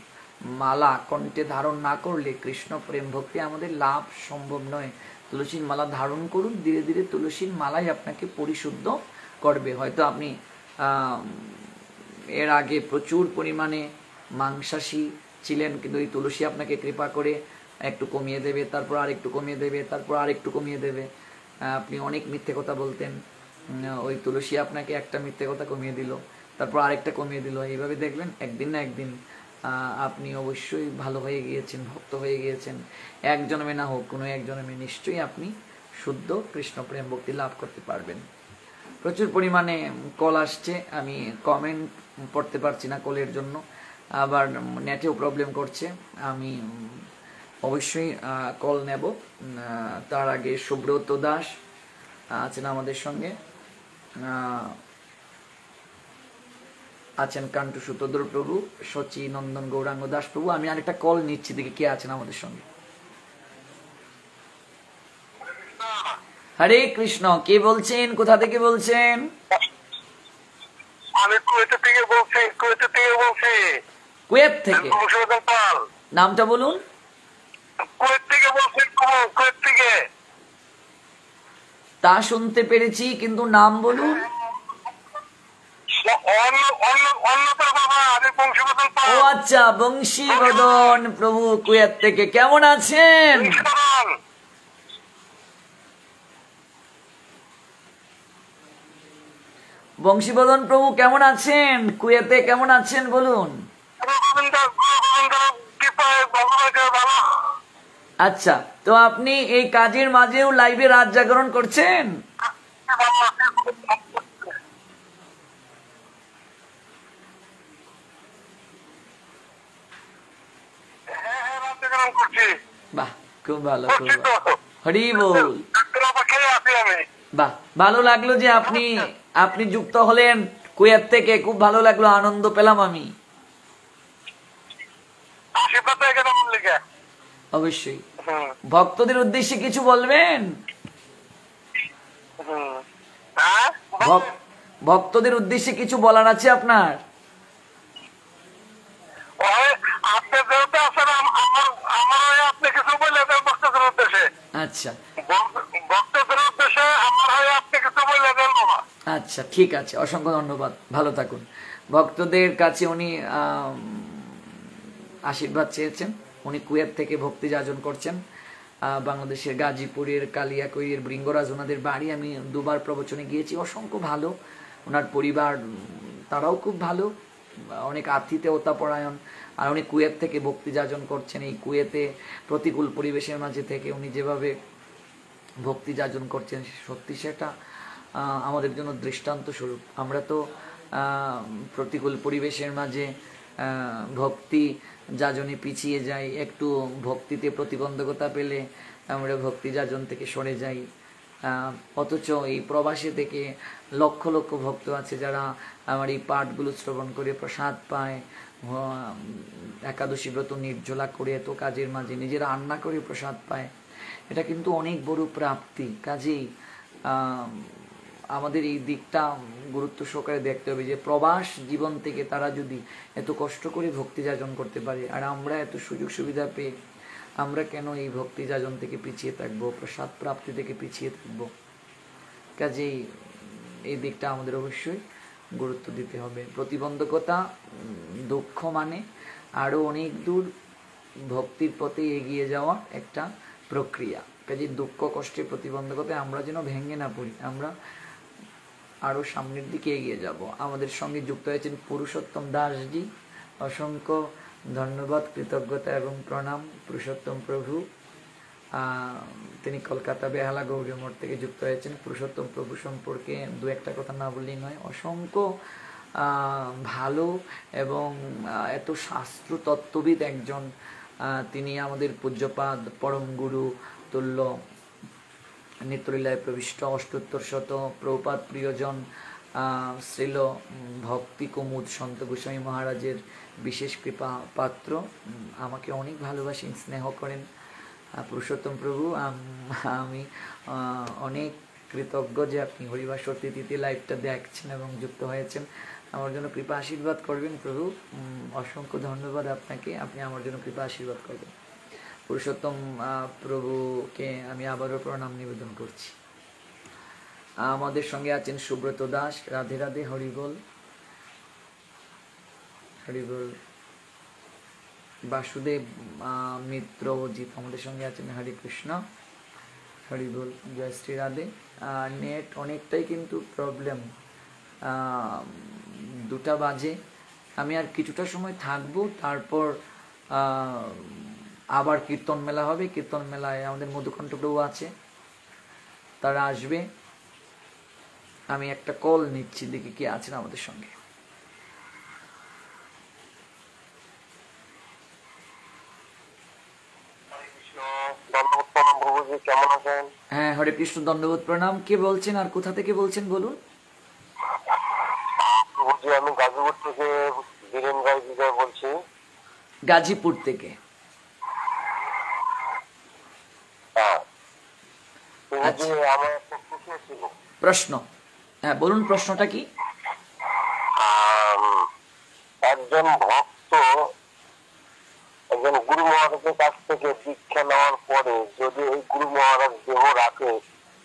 মালা কণ্ঠে ধারণ না করলে কৃষ্ণ প্রেম ভক্তি আমাদের লাভ সম্ভব নয়। তুলসীর মালা ধারণ করুন, ধীরে ধীরে তুলসীর মালাই আপনাকে পরিশুদ্ধ করবে। হয়তো আপনি এর আগে প্রচুর পরিমাণে মাংসাশী ছিলেন, কিন্তু এই তুলসী আপনাকে কৃপা করে একটু কমিয়ে দেবে, তারপর আর একটু কমিয়ে দেবে, তারপর আর একটু কমিয়ে দেবে। আপনি অনেক মিথ্যে কথা বলতেন, ওই তুলসী আপনাকে একটা মিথ্যে কথা কমিয়ে দিল, তারপর আরেকটা কমিয়ে দিল। এইভাবে দেখবেন একদিন না একদিন আপনি অবশ্যই ভালো হয়ে গিয়েছেন, ভক্ত হয়ে গিয়েছেন। এক জন্মে না হোক, কোনো এক জন্মে নিশ্চয়ই আপনি শুদ্ধ কৃষ্ণ প্রেম ভক্তি লাভ করতে পারবেন। প্রচুর পরিমাণে কল আসছে, আমি কমেন্ট পড়তে পারছি না কলের জন্য, আবার নেটেও প্রবলেম করছে। আমি অবশ্যই কল নেব। তার আগে সুব্রত দাস আছেন আমাদের সঙ্গে, আছেন কান্টু সুতোদর প্রভু, সচি নন্দন গৌরাঙ্গ দাস প্রভু। আমি আরেকটা কল নিচ্ছি, দেখি কে আছেন আমাদের সঙ্গে। হরে কৃষ্ণ, কে বলছেন, কোথা থেকে বলছেন? আমি কুয়েত থেকে বলছি। কুয়েত থেকে? নামটা বলুন। কুয়েত থেকে বলছি। কুয়েত থেকে। তা শুনতে পেরেছি, কিন্তু নাম বলুন। ও আচ্ছা, বংশীবদন প্রভু কুয়েত থেকে। কেমন আছেন? বংশীবদন প্রভু কেমন আছেন? কুয়েতে কেমন আছেন বলুন। আচ্ছা, তো আপনি এই কাজের মাঝেও লাইভে রাত জাগরণ করছেন? বাহ, খুব ভালো, খুব ভালো। হরি বল। বাহ, ভালো লাগলো যে আপনি আপনি যুক্ত হলেন কুয়েত থেকে, খুব ভালো লাগলো, আনন্দ পেলাম আমি। অবশ্যই। ভক্তদের উদ্দেশ্যে কিছু বলবেন? ভক্তদের উদ্দেশ্যে কিছু বলার আছে আপনার? আচ্ছা আচ্ছা, ঠিক আছে, অসংখ্য ধন্যবাদ, ভালো থাকুন। ভক্তদের কাছে উনি আশীর্বাদ চেয়েছেন। উনি কুয়েত থেকে ভক্তি যাজন করছেন। বাংলাদেশের গাজীপুরের কালিয়াকৈরের বৃঙ্গরাজ ওনাদের বাড়ি, আমি দুবার প্রবচনে গিয়েছি, অসংখ্য ভালো। ওনার পরিবার তারাও খুব ভালো, অনেক আতিথেয়তা পরায়ণ। আর উনি কুয়েত থেকে ভক্তি যাজন করছেন। এই কুয়েতে প্রতিকূল পরিবেশের মাঝে থেকে উনি যেভাবে ভক্তি যাজন করছেন, সত্যি সেটা আমাদের জন্য দৃষ্টান্ত স্বরূপ। আমরা তো প্রতিকূল পরিবেশের মাঝে ভক্তি যাজনে পিছিয়ে যাই, একটু ভক্তিতে প্রতিবন্ধকতা পেলে আমরা ভক্তি যাজন থেকে সরে যাই। অথচ এই প্রবাসে থেকে লক্ষ লক্ষ ভক্ত আছে যারা আমার এই পাঠগুলো শ্রবণ করে প্রসাদ পায়, একাদশী ব্রত নির্জলা করে এত কাজের মাঝে নিজেরা রান্না করে প্রসাদ পায়। এটা কিন্তু অনেক বড় প্রাপ্তি। কাজেই আমাদের এই দিকটা গুরুত্ব সহকারে দেখতে হবে যে প্রবাস জীবন থেকে তারা যদি এত কষ্ট করে ভক্তি যাজন করতে পারে, আর আমরা এত সুযোগ সুবিধা পেয়ে আমরা কেন এই ভক্তি যাজন থেকে পিছিয়ে থাকবো, প্রসাদ প্রাপ্তি থেকে পিছিয়ে থাকবো? কাজেই এই দিকটা আমাদের অবশ্যই গুরুত্ব দিতে হবে। প্রতিবন্ধকতা, দুঃখ মানে আরো অনেক দূর ভক্তির পথে এগিয়ে যাওয়ার একটা প্রক্রিয়া। কাজে দুঃখ কষ্টের প্রতিবন্ধকতায় আমরা যেন ভেঙে না পড়ি, আমরা আরো সামনের দিকে এগিয়ে যাব। আমাদের সঙ্গে যুক্ত হয়েছেন পুরুষোত্তম দাসজি, অসংখ্য ধন্যবাদ, কৃতজ্ঞতা এবং প্রণাম পুরুষোত্তম প্রভু। তিনি কলকাতা বেহালা গৌরী মোড় থেকে যুক্ত হয়েছেন। পুরুষোত্তম প্রভু সম্পর্কে দু একটা কথা না বললেই নয়, অসংখ্য ভালো এবং এত শাস্ত্র তত্ত্ববিদ একজন। তিনি আমাদের পূজ্যপাদ পরম গুরু তুল্য নিত্যলীলায় প্রবিষ্ট অষ্টোত্তর শত প্রভুপাদ প্রিয়জন শ্রীল ভক্তি কুমুদ সন্ত গোস্বামী মহারাজের বিশেষ কৃপা পাত্র। আমাকে অনেক ভালোবাসেন, স্নেহ করেন পুরুষোত্তম প্রভু। আমি অনেক কৃতজ্ঞ যে আপনি হরিবাসর তিথিতে লাইভটা দেখছেন এবং যুক্ত হয়েছেন। আমার জন্য কৃপা আশীর্বাদ করবেন প্রভু। অসংখ্য ধন্যবাদ আপনাকে, আপনি আমার জন্য কৃপা আশীর্বাদ করবেন। পুরুষোত্তম প্রভুকে আমি আবারও প্রণাম নিবেদন করছি। আমাদের সঙ্গে আছেন সুব্রত দাস, রাধে রাধে, হরিবল হরিবল। বাসুদেব মিত্র অজিত আমাদের সঙ্গে আছেন, হরে কৃষ্ণ, হরিবল, জয় শ্রী রাধে। নেট অনেকটাই কিন্তু প্রবলেম, 2টা বাজে। আমি আর কিছুটা সময় থাকবো, তারপর আবার কীর্তন মেলা হবে। কীর্তন মেলায় আমাদের মধুকণ্ঠ প্রভু আছে, তারা আসবে। আমি একটা কল নিচ্ছি, দেখি কি আছেন আমাদের সঙ্গে। হ্যাঁ, হরে কৃষ্ণ, দণ্ডবোধ প্রণাম। কে বলছেন আর কোথা থেকে বলছেন বলুন? আমি গাজীপুর থেকে বীরেন ভাই বিজয় বলছি। গাজীপুর থেকে? প্রশ্ন, হ্যাঁ বলুন, প্রশ্নটা কি? একজন ভক্ত একজন গুরু মহারাজের কাছ থেকে দীক্ষা নেওয়ার পরে যদি এই গুরু মহারাজ দেহ রাখে,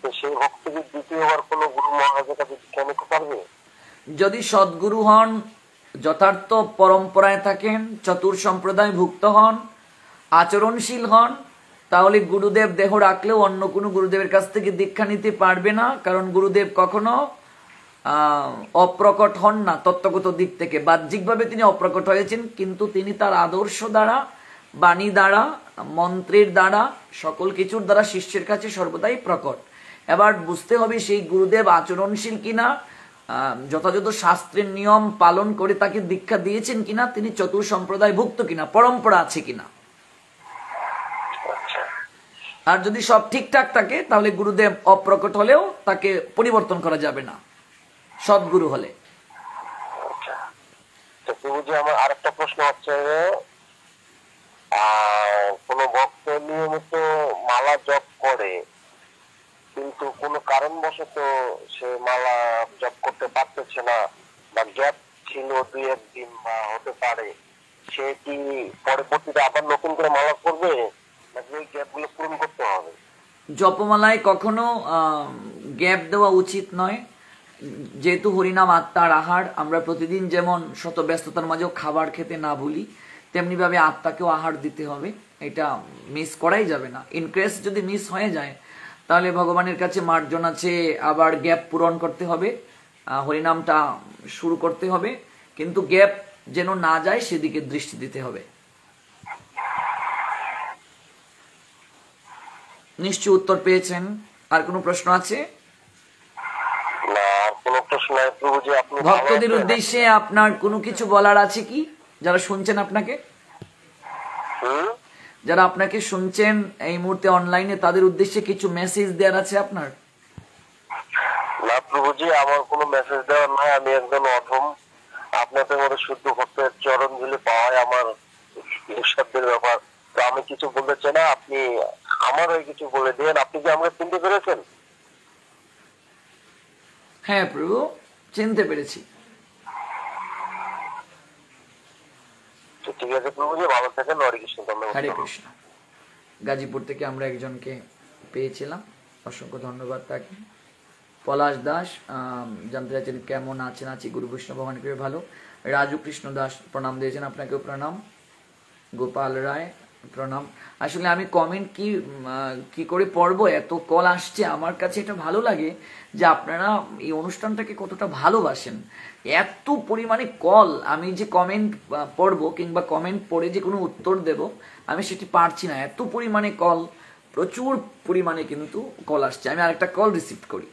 তো সেই ভক্ত কি দ্বিতীয়বার কোনো গুরু মহারাজের কাছে দীক্ষা নিতে পারবে? যদি সদ্গুরু হন, যথার্থ পরম্পরায় থাকেন, চতুর সম্প্রদায় ভুক্ত হন, আচরণশীল হন, তাহলে গুরুদেব দেহ রাখলেও অন্য কোনো গুরুদেবের কাছ থেকে দীক্ষা নিতে পারবে না। কারণ গুরুদেব কখনো অপ্রকট হন না তত্ত্বগত দিক থেকে। বাহ্যিকভাবে তিনি অপ্রকট হয়েছেন, কিন্তু তিনি তার আদর্শ দ্বারা বাণী দ্বারা, মন্ত্রের দ্বারা, সকল কিছুর দ্বারা শিষ্যের কাছে সর্বদাই প্রকট। এবার বুঝতে হবে সেই গুরুদেব আচরণশীল কিনা, যথাযথ শাস্ত্রের নিয়ম পালন করে তাকে দীক্ষা দিয়েছেন কিনা, তিনি চতুর সম্প্রদায় ভুক্ত কিনা, পরম্পরা আছে কিনা। আর যদি সব ঠিকঠাক থাকে তাহলে গুরুদেব অপ্রকট হলেও তাকে পরিবর্তন করা যাবে না, সদ্গুরু হলে। আমার আরেকটা প্রশ্ন হচ্ছে, কোন ভক্ত নিয়মিত মালা জপ করে কিন্তু কোনো কারণবশত সে মালা জপ করতে পারতেছে না, বা গ্যাপ ছিল 2-1 দিন বা হতে পারে, সে কি পরবর্তীতে আবার নতুন করে মালা করবে নাকি ওই গ্যাপ গুলো পূরণ করতে হবে? জপমালায় কখনো গ্যাপ দেওয়া উচিত নয়, যেহেতু হরিনাম আত্মার আহার। আমরা প্রতিদিন যেমন শত ব্যস্ততার মাঝেও খাবার খেতে না ভুলি, তেমনি ভাবে আত্মাকেও আহার দিতে হবে, এটা মিস করাই যাবে না। ইনক্রেস যদি মিস হয়ে যায় তাহলে ভগবানের কাছে মার্জন আছে, আবার গ্যাপ পূরণ করতে হবে, হরিনামটা শুরু করতে হবে, কিন্তু গ্যাপ যেন না যায় সেদিকে দৃষ্টি দিতে হবে। নিশ্চয় উত্তর পেয়েছেন। আর কোনো প্রশ্ন আছে? ভক্তদের উদ্দেশ্যে আপনার কোনো কিছু বলার আছে কি, যারা শুনছেন আপনাকে, যারা আপনাকে শুনছেন এই মুহূর্তে অনলাইনে, তাদের উদ্দেশ্যে কিছু মেসেজ দেওয়ার আছে আপনার? না প্রভুজি, আমার কোনো মেসেজ দেওয়ার নয়। আমি একজন অধম, আপনাদের মধ্যে শুদ্ধ ভক্তের চরণ ধুলে পাওয়াই আমার নিঃস্বার্থের ব্যাপার। তো আমি কিছু বলতে চাই না, আপনি আমার ওই কিছু বলে দেন। আপনি কি আমাকে চিনতে পেরেছেন? হ্যাঁ প্রভু, চিনতে পেরেছি। ঠিক আছে প্রভুজি, ভালো থাকেন। হরে কৃষ্ণ। হরে কৃষ্ণ। গাজীপুর থেকে আমরা একজনকে পেয়েছিলাম, অসংখ্য ধন্যবাদ তাকে। পলাশ দাস জানতে চাইছেন কেমন আছেন। আছি গুরু বৈষ্ণব ভগবান কৃপে ভালো। রাজু কৃষ্ণ দাস প্রণাম দিয়েছেন, আপনাকেও প্রণাম। গোপাল রায় প্রণাম। আসলে আমি কমেন্ট কি করে পড়বো, এত কল আসছে। আমার কাছে এটা ভালো লাগে যে আপনারা এই অনুষ্ঠানটাকে কতটা ভালোবাসেন। এত পরিমাণে কল, আমি যে কমেন্ট পড়বো কিংবা কমেন্ট পড়ে যে কোনো উত্তর দেব আমি সেটি পারছি না, এত পরিমাণে কল, প্রচুর পরিমাণে কিন্তু কল আসছে। আমি আরেকটা কল রিসিভ করি।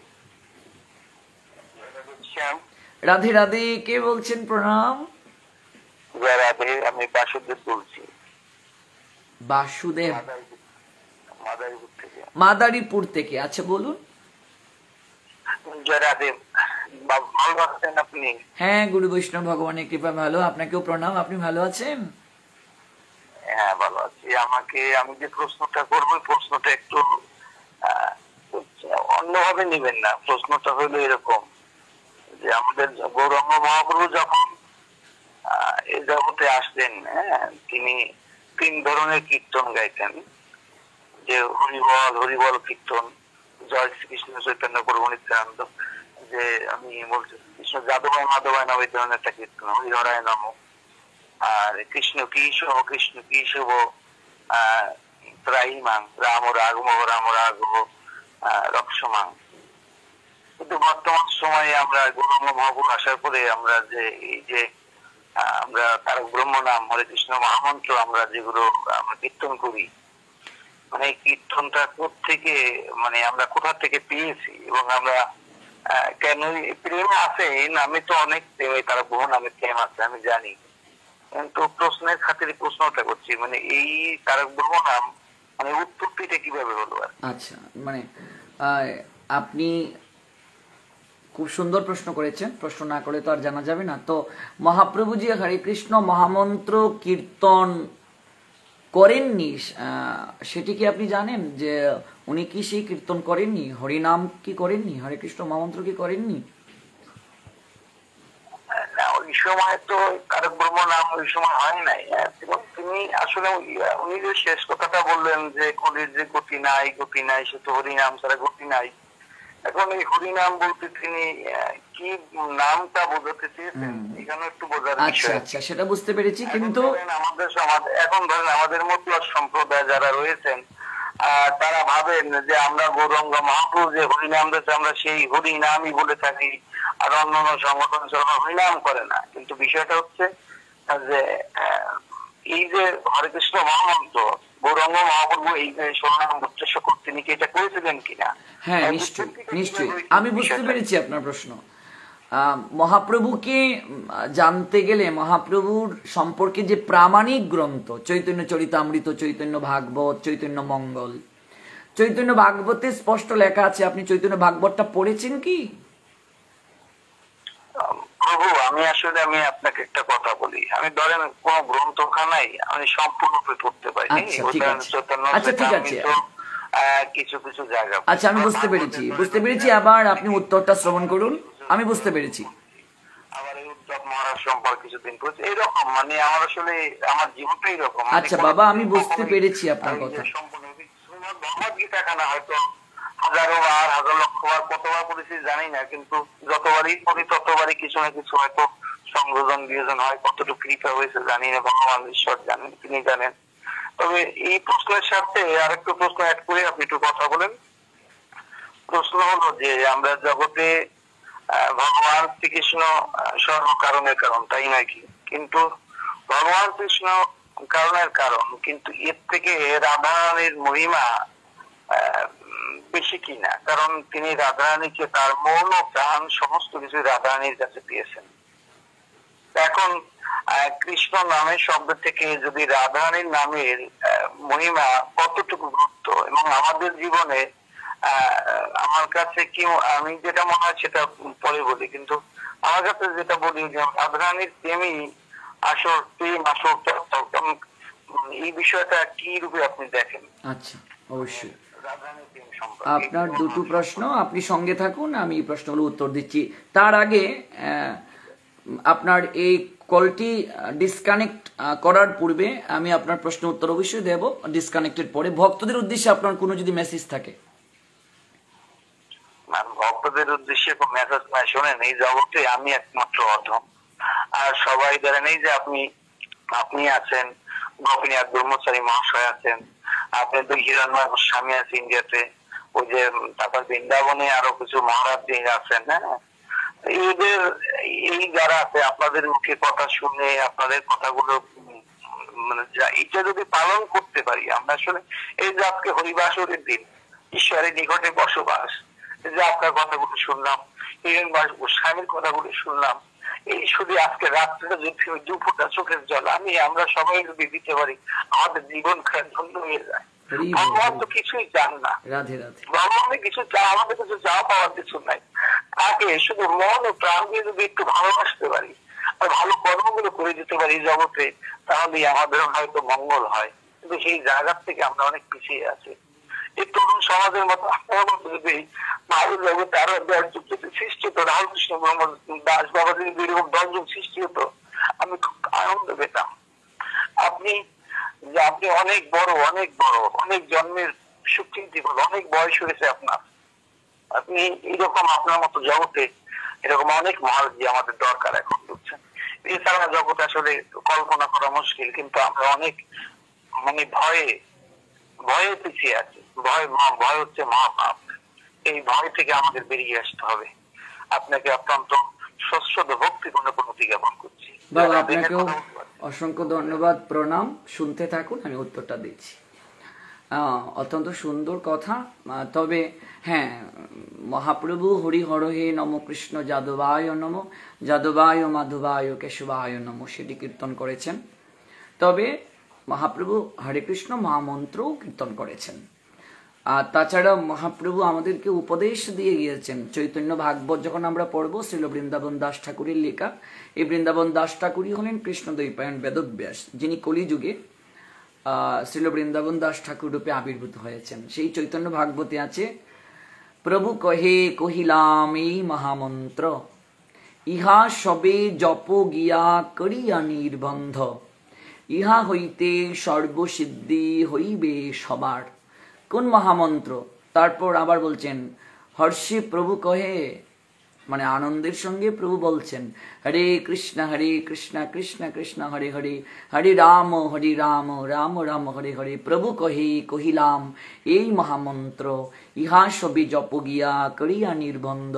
রাধে রাধে, কে বলছেন? প্রণাম। রাধে, আমি বাসুদেব বলছি। বাসুদেব, মাদারীপুর থেকে। আচ্ছা বলুন। ভালো আছেন আপনি? হ্যাঁ গুরু বৈষ্ণব ভগবানের কৃপা ভালো, আপনাকেও প্রণাম। আপনি ভালো আছেন? হ্যাঁ ভালো আছি। আমি যে প্রশ্নটা করবো, প্রশ্নটা একটু অন্যভাবে নেবেন না। প্রশ্নটা হলো এরকম যে আমাদের গৌরাঙ্গ মহাপ্রভু যখন এই জগতে আসলেন, তিনি 3 ধরনের কীর্তন গাইতেন, যে হরিবল, হরিবল কীর্তন, জয় শ্রীকৃষ্ণ চৈতন্য প্রভু নিত্যানন্দ, যে আমি বলছি কৃষ্ণ যাদবায় মাধবায় নাম, এই ধরনের একটা কীর্তন, হরিহরায় নম, আর কৃষ্ণ কি শুভ, কৃষ্ণ কি শুভ, ত্রাহিমাং, রাম রাঘব, রাম রাঘব, রক্ষমাং। কিন্তু বর্তমান সময়ে আমরা গৌরাঙ্গ মহাপ্রভু আসার পরে আমরা যে এই যে আমরা তারক ব্রহ্ম নাম, হরে কৃষ্ণ মহামন্ত্র আমরা যেগুলো আমরা কীর্তন করি, মানে এই কীর্তনটা কোথেকে, মানে আমরা কোথা থেকে পেয়েছি, এবং আমরা কেন প্রেম আছে এই নামে, তো অনেক প্রেম, তারক ব্রহ্ম নামে প্রেম আছে আমি জানি, কিন্তু প্রশ্নের খাতিরে প্রশ্নটা করছি, মানে এই তারক ব্রহ্ম নাম মানে উৎপত্তিটা কিভাবে হলো? আচ্ছা, মানে আপনি খুব সুন্দর প্রশ্ন করেছেন, প্রশ্ন না করে তো আর জানা যাবে না। তো মহাপ্রভুজি হরে কৃষ্ণ মহামন্ত্র কীর্তন করেননি, সেটি কি আপনি জানেন যে উনি কি সেই কীর্তন করেননি? হরিনাম কি করেননি? হরে কৃষ্ণ মহামন্ত্র কি করেননি? ওই সময় তো তারক ব্রহ্ম নাম ওই সময় হয় নাই। তিনি আসলে উনি যে শেষ কথাটা বললেন যে কলির যে গতি নাই, গতি নাই, সে তো হরিনাম ছাড়া গতি নাই। এখন এই হরিনাম বলতে তিনি কি নামটা বোঝাতে চেয়েছেন, এখানে একটু বোঝার বিষয়। আচ্ছা, সেটা বুঝতে পেরেছি, কিন্তু আমাদের সমাজ এখন ধরেন আমাদের মতুয়া সম্প্রদায় যারা রয়েছেন, তারা ভাবেন যে আমরা গৌরাঙ্গ মহাপ্রভু যে হরিনাম দিয়েছে আমরা সেই হরিনামই বলে থাকি, আর অন্যান্য সংগঠন হরিনাম করে না। কিন্তু বিষয়টা হচ্ছে যে এই যে হরে কৃষ্ণ মহামন্ত্র গৌরাঙ্গ মহাপ্রভু এই যে স্বর্ণাম উদ্দেশ্য করতে তিনি কি এটা করেছিলেন কিনা? হ্যাঁ, নিশ্চয়ই নিশ্চয়ই, আমি বুঝতে পেরেছি আপনার প্রশ্ন। মহাপ্রভুকে জানতে গেলে মহাপ্রভুর সম্পর্কে যে প্রামাণিক গ্রন্থ চৈতন্য চরিতামৃত, চৈতন্য ভাগবত, চৈতন্য মঙ্গল, চৈতন্য ভাগবতে স্পষ্ট লেখা আছে। আপনি চৈতন্য ভাগবতটা পড়েছেন কি? প্রভু আমি আপনাকে একটা কথা বলি, আমি ধরেন কোন গ্রন্থখানায় আমি সম্পূর্ণরূপে পড়তে পারি। আচ্ছা ঠিক আছে, কিছু কিছু জায়গা আচ্ছা আমি বুঝতে পেরেছি। আবার আপনি উত্তরটা শ্রবণ করুন, আমি বুঝতে পেরেছি। আবার এই উদ্ধব মহারাজ সম্পর্কে কিছুদিন পড়ছি, এইরকম মানে আমার আসলে আমার জীবনটা এইরকম। আচ্ছা বাবা, আমি বুঝতে পেরেছি আপনার কথা। ভগবদ্গীতা খানা হয়তো হাজারো বার, হাজার লক্ষ বার, কতবার পড়েছি জানি না, কিন্তু যতবারই পড়ি ততবারই কিছু না কিছু হয়তো সংযোজন বিয়োজন হয়, কতটুকু কৃপা হয়েছে জানি না, ভগবান ঈশ্বর জানেন, তিনি জানেন। তবে এই প্রশ্নের সাথে আরেকটু প্রশ্ন অ্যাড করে আপনি একটু কথা বলেন। প্রশ্ন হলো যে আমরা জগতে ভগবান শ্রীকৃষ্ণ সর্বকারণের কারণ, তাই নাকি? কিন্তু ভগবান কৃষ্ণ কারণের কারণ, কিন্তু এর থেকে রাধারানীর মহিমা বেশি কিনা? কারণ তিনি রাধারানীকে তার মন ও প্রাণ সমস্ত কিছু রাধারানীর কাছে দিয়েছেন। এখন কৃষ্ণ নামের শব্দ থেকে যদি রাধারানীর নামের মহিমা কতটুকু গুরুত্ব, এবং আমাদের জীবনে আমার কাছে কি, আমি যেটা মনে হয় সেটা পরে বলি, কিন্তু আমার কাছে যেটা বলি যে রাধারানীর প্রেমী আসল প্রেম, আসল এই বিষয়টা কি রূপে আপনি দেখেন? আচ্ছা, অবশ্যই আপনার দুটো প্রশ্ন, আপনি সঙ্গে থাকুন, আমি এই প্রশ্নগুলো উত্তর দিচ্ছি। তার আগে আপনার এই কলটি ডিসকানেক্ট করার পূর্বে আমি আপনার প্রশ্ন উত্তর অবশ্যই দেব ডিসকানেক্টের পরে। ভক্তদের উদ্দেশ্যে আপনার কোনো যদি মেসেজ থাকে? ভক্তদের উদ্দেশ্যে কোন মেসেজ না, শোনেন, এই জগতে আমি একমাত্র অধম, আর সবাই ধরেন এই যে আপনি আছেন, গোপীনাথ ব্রহ্মচারী মহাশয় আছেন, আপনি তো হিরণময় গোস্বামী আছে ইন্ডিয়াতে, ওই যে তারপর বৃন্দাবনে আরো কিছু মহারাজ আছেন। হ্যাঁ, এদের এই যারা আছে আপনাদের মুখে কথা শুনে আপনাদের কথাগুলো মানে এটা যদি পালন করতে পারি আমরা, আসলে এই যে আজকে হরিবাসরের দিন, ঈশ্বরের নিকটে বসবাস, যে আপনার কথাগুলো শুনলাম, হিরণময় গোস্বামীর কথাগুলো শুনলাম, এই শুধু আজকে রাত্রে যদি দুপুরটা চোখের জল আমরা সবাই যদি দিতে পারি, আমাদের জীবন ধন্য হয়ে যায়। ভগবান তো কিছুই চান না, ভগবানের কিছু আমাদের কিছু চাওয়া পাওয়ার কিছু নাই। তাকে শুধু মন ও প্রাণ দিয়ে যদি একটু ভালোবাসতে পারি আর ভালো কর্মগুলো করে দিতে পারি জগতে, তাহলে আমাদের হয়তো মঙ্গল হয়। কিন্তু সেই জায়গার থেকে আমরা অনেক পিছিয়ে আছি। এই তরুণ সমাজের মতো আপনার মতো যদি ভালো জগতে আরো 10 জন সৃষ্টি হতো, রামকৃষ্ণ ব্রহ্ম দাস বাবা যদি এরকম 10 জন সৃষ্টি হতো, আমি খুব আনন্দ পেতাম। আপনি অনেক বড় অনেক জন্মের সুকৃতি হল, অনেক বয়স হয়েছে আপনার, আপনি এইরকম আপনার মতো জগতে এরকম অনেক মহারাজি আমাদের দরকার এখন, বুঝছেন? এছাড়া জগতে আসলে কল্পনা করা মুশকিল, কিন্তু আমরা অনেক মানে ভয়ে পিছিয়ে আছি। ভয় হচ্ছে মহাপাপ। এই ভয় থেকে আমাদের বেরিয়ে আসতে হবে। আপনাকে অত্যন্ত সশ্রদ্ধ ভক্তিপূর্ণ প্রণতি জ্ঞাপন করছি। বাবা আপনাকেও অসংখ্য ধন্যবাদ, প্রণাম। শুনতে থাকুন, আমি উত্তরটা দিচ্ছি। অত্যন্ত সুন্দর কথা। তবে হ্যাঁ, মহাপ্রভু হরি হরহে নম কৃষ্ণ যাদবায় নম, যাদবায় মাধবায় কেশবায় নম সেটি কীর্তন করেছেন। তবে মহাপ্রভু হরে কৃষ্ণ মহামন্ত্রও কীর্তন করেছেন। আর তাছাড়া মহাপ্রভু আমাদেরকে উপদেশ দিয়ে গিয়েছেন। চৈতন্য ভাগবত যখন আমরা পড়ব, শ্রীল বৃন্দাবন দাস ঠাকুরের লেখা, এই বৃন্দাবন দাস ঠাকুরই হলেন কৃষ্ণ দ্বৈপায়ন বেদব্যাস, যিনি কলিযুগে শ্রীল বৃন্দাবন দাস ঠাকুর রূপে আবির্ভূত হয়েছেন। সেই চৈতন্য ভাগবতে আছে, প্রভু কহে কহিলাম এই মহামন্ত্র, ইহা সবে জপ গিয়া করিয়া নির্বন্ধ, ইহা হইতে সর্বসিদ্ধি হইবে সবার। কোন মহামন্ত্র? তারপর আবার বলছেন, হর্ষে প্রভু কহে, মানে আনন্দের সঙ্গে প্রভু বলছেন, হরে কৃষ্ণ কৃষ্ণ কৃষ্ণ হরে হরে, হরে রাম রাম রাম হরে হরে। প্রভু কহে কহিলাম এই মহামন্ত্র, ইহা সবে জপ গিয়া করিয়া নির্বন্ধ,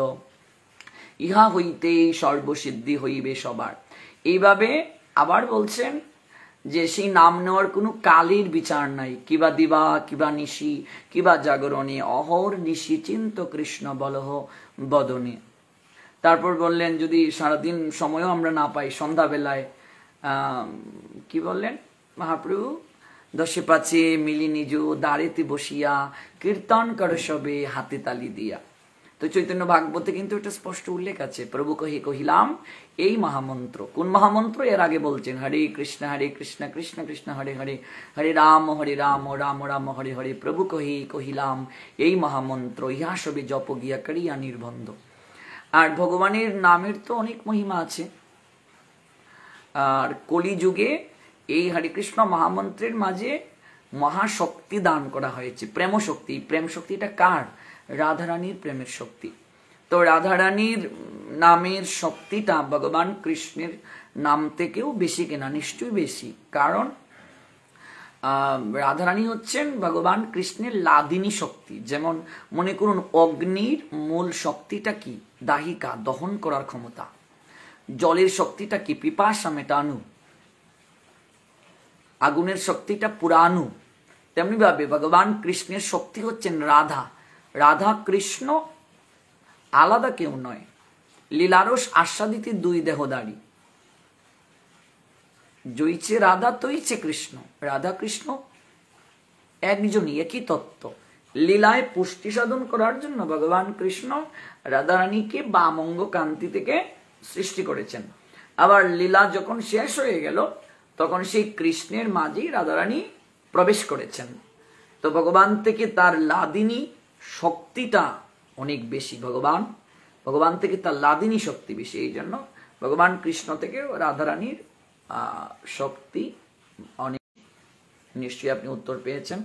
ইহা হইতে সর্বসিদ্ধি হইবে সবার। এইভাবে আবার বলছেন, যে সেই নাম নেওয়ার কোনো কালের বিচার নাই, কিবা দিবা কিবা নিশি কিবা জাগরণে, অহর নিশি চিন্ত কৃষ্ণ বলহ বদনে। তারপর বললেন যদি সারাদিন সময়ও আমরা না পাই, সন্ধ্যাবেলায় কি বললেন মহাপ্রভু, দশে পাচে মিলি নিজ দাঁড়েতে বসিয়া কীর্তন কর সবে হাতে তালি দিয়া। তো চৈতন্য ভাগবতে কিন্তু এটা স্পষ্ট উল্লেখ আছে, প্রভু কহিলাম এই মহামন্ত্র। কোন মহামন্ত্র? এর আগে বলছেন হরে কৃষ্ণ কৃষ্ণ কৃষ্ণ হরে হরে, হরে রাম রাম রাম হরে হরে, প্রভু কহিলাম এই মহামন্ত্র, ইহা সবে জপ গিয়া করিয়া নির্বন্ধ। আর ভগবানের নামের তো অনেক মহিমা আছে। আর কলিযুগে এই হরে কৃষ্ণ মহামন্ত্রের মাঝে মহাশক্তি দান করা হয়েছে, প্রেম শক্তি। প্রেম শক্তিটা কার? রাধারানীর প্রেমের শক্তি। তো রাধারানীর নামের শক্তিটা ভগবান কৃষ্ণের নাম থেকেও বেশি কিনা? নিশ্চয়ই বেশি। কারণ রাধারানী হচ্ছেন ভগবান কৃষ্ণের লাদিনী শক্তি। যেমন মনে করুন অগ্নির মূল শক্তিটা কি? দাহিকা, দহন করার ক্ষমতা। জলের শক্তিটা কি? পিপাসা মেটানো। আগুনের শক্তিটা পুরানো। তেমনি ভাবে ভগবান কৃষ্ণের শক্তি হচ্ছেন রাধা। রাধা কৃষ্ণ আলাদা কেউ নয়, লীলারস আস্বাদিতে দুই দেহদারী। জয়ছে রাধা তৈছে কৃষ্ণ, রাধা কৃষ্ণ একজনই, একই তত্ত্ব। লীলায় পুষ্টি সাধন করার জন্য ভগবান কৃষ্ণ রাধারানীকে বামঙ্গ কান্তি থেকে সৃষ্টি করেছেন। আবার লীলা যখন শেষ হয়ে গেল তখন সেই কৃষ্ণের মাঝেই রাধারানী প্রবেশ করেছেন। তো ভগবান থেকে তার লাদিনী শক্তিটা অনেক বেশি। ভগবান থেকে তার লাদিনী শক্তি বেশি। এই জন্য ভগবান কৃষ্ণ থেকে রাধারানীর শক্তি অনেক। নিশ্চয়ই আপনি উত্তর পেয়েছেন।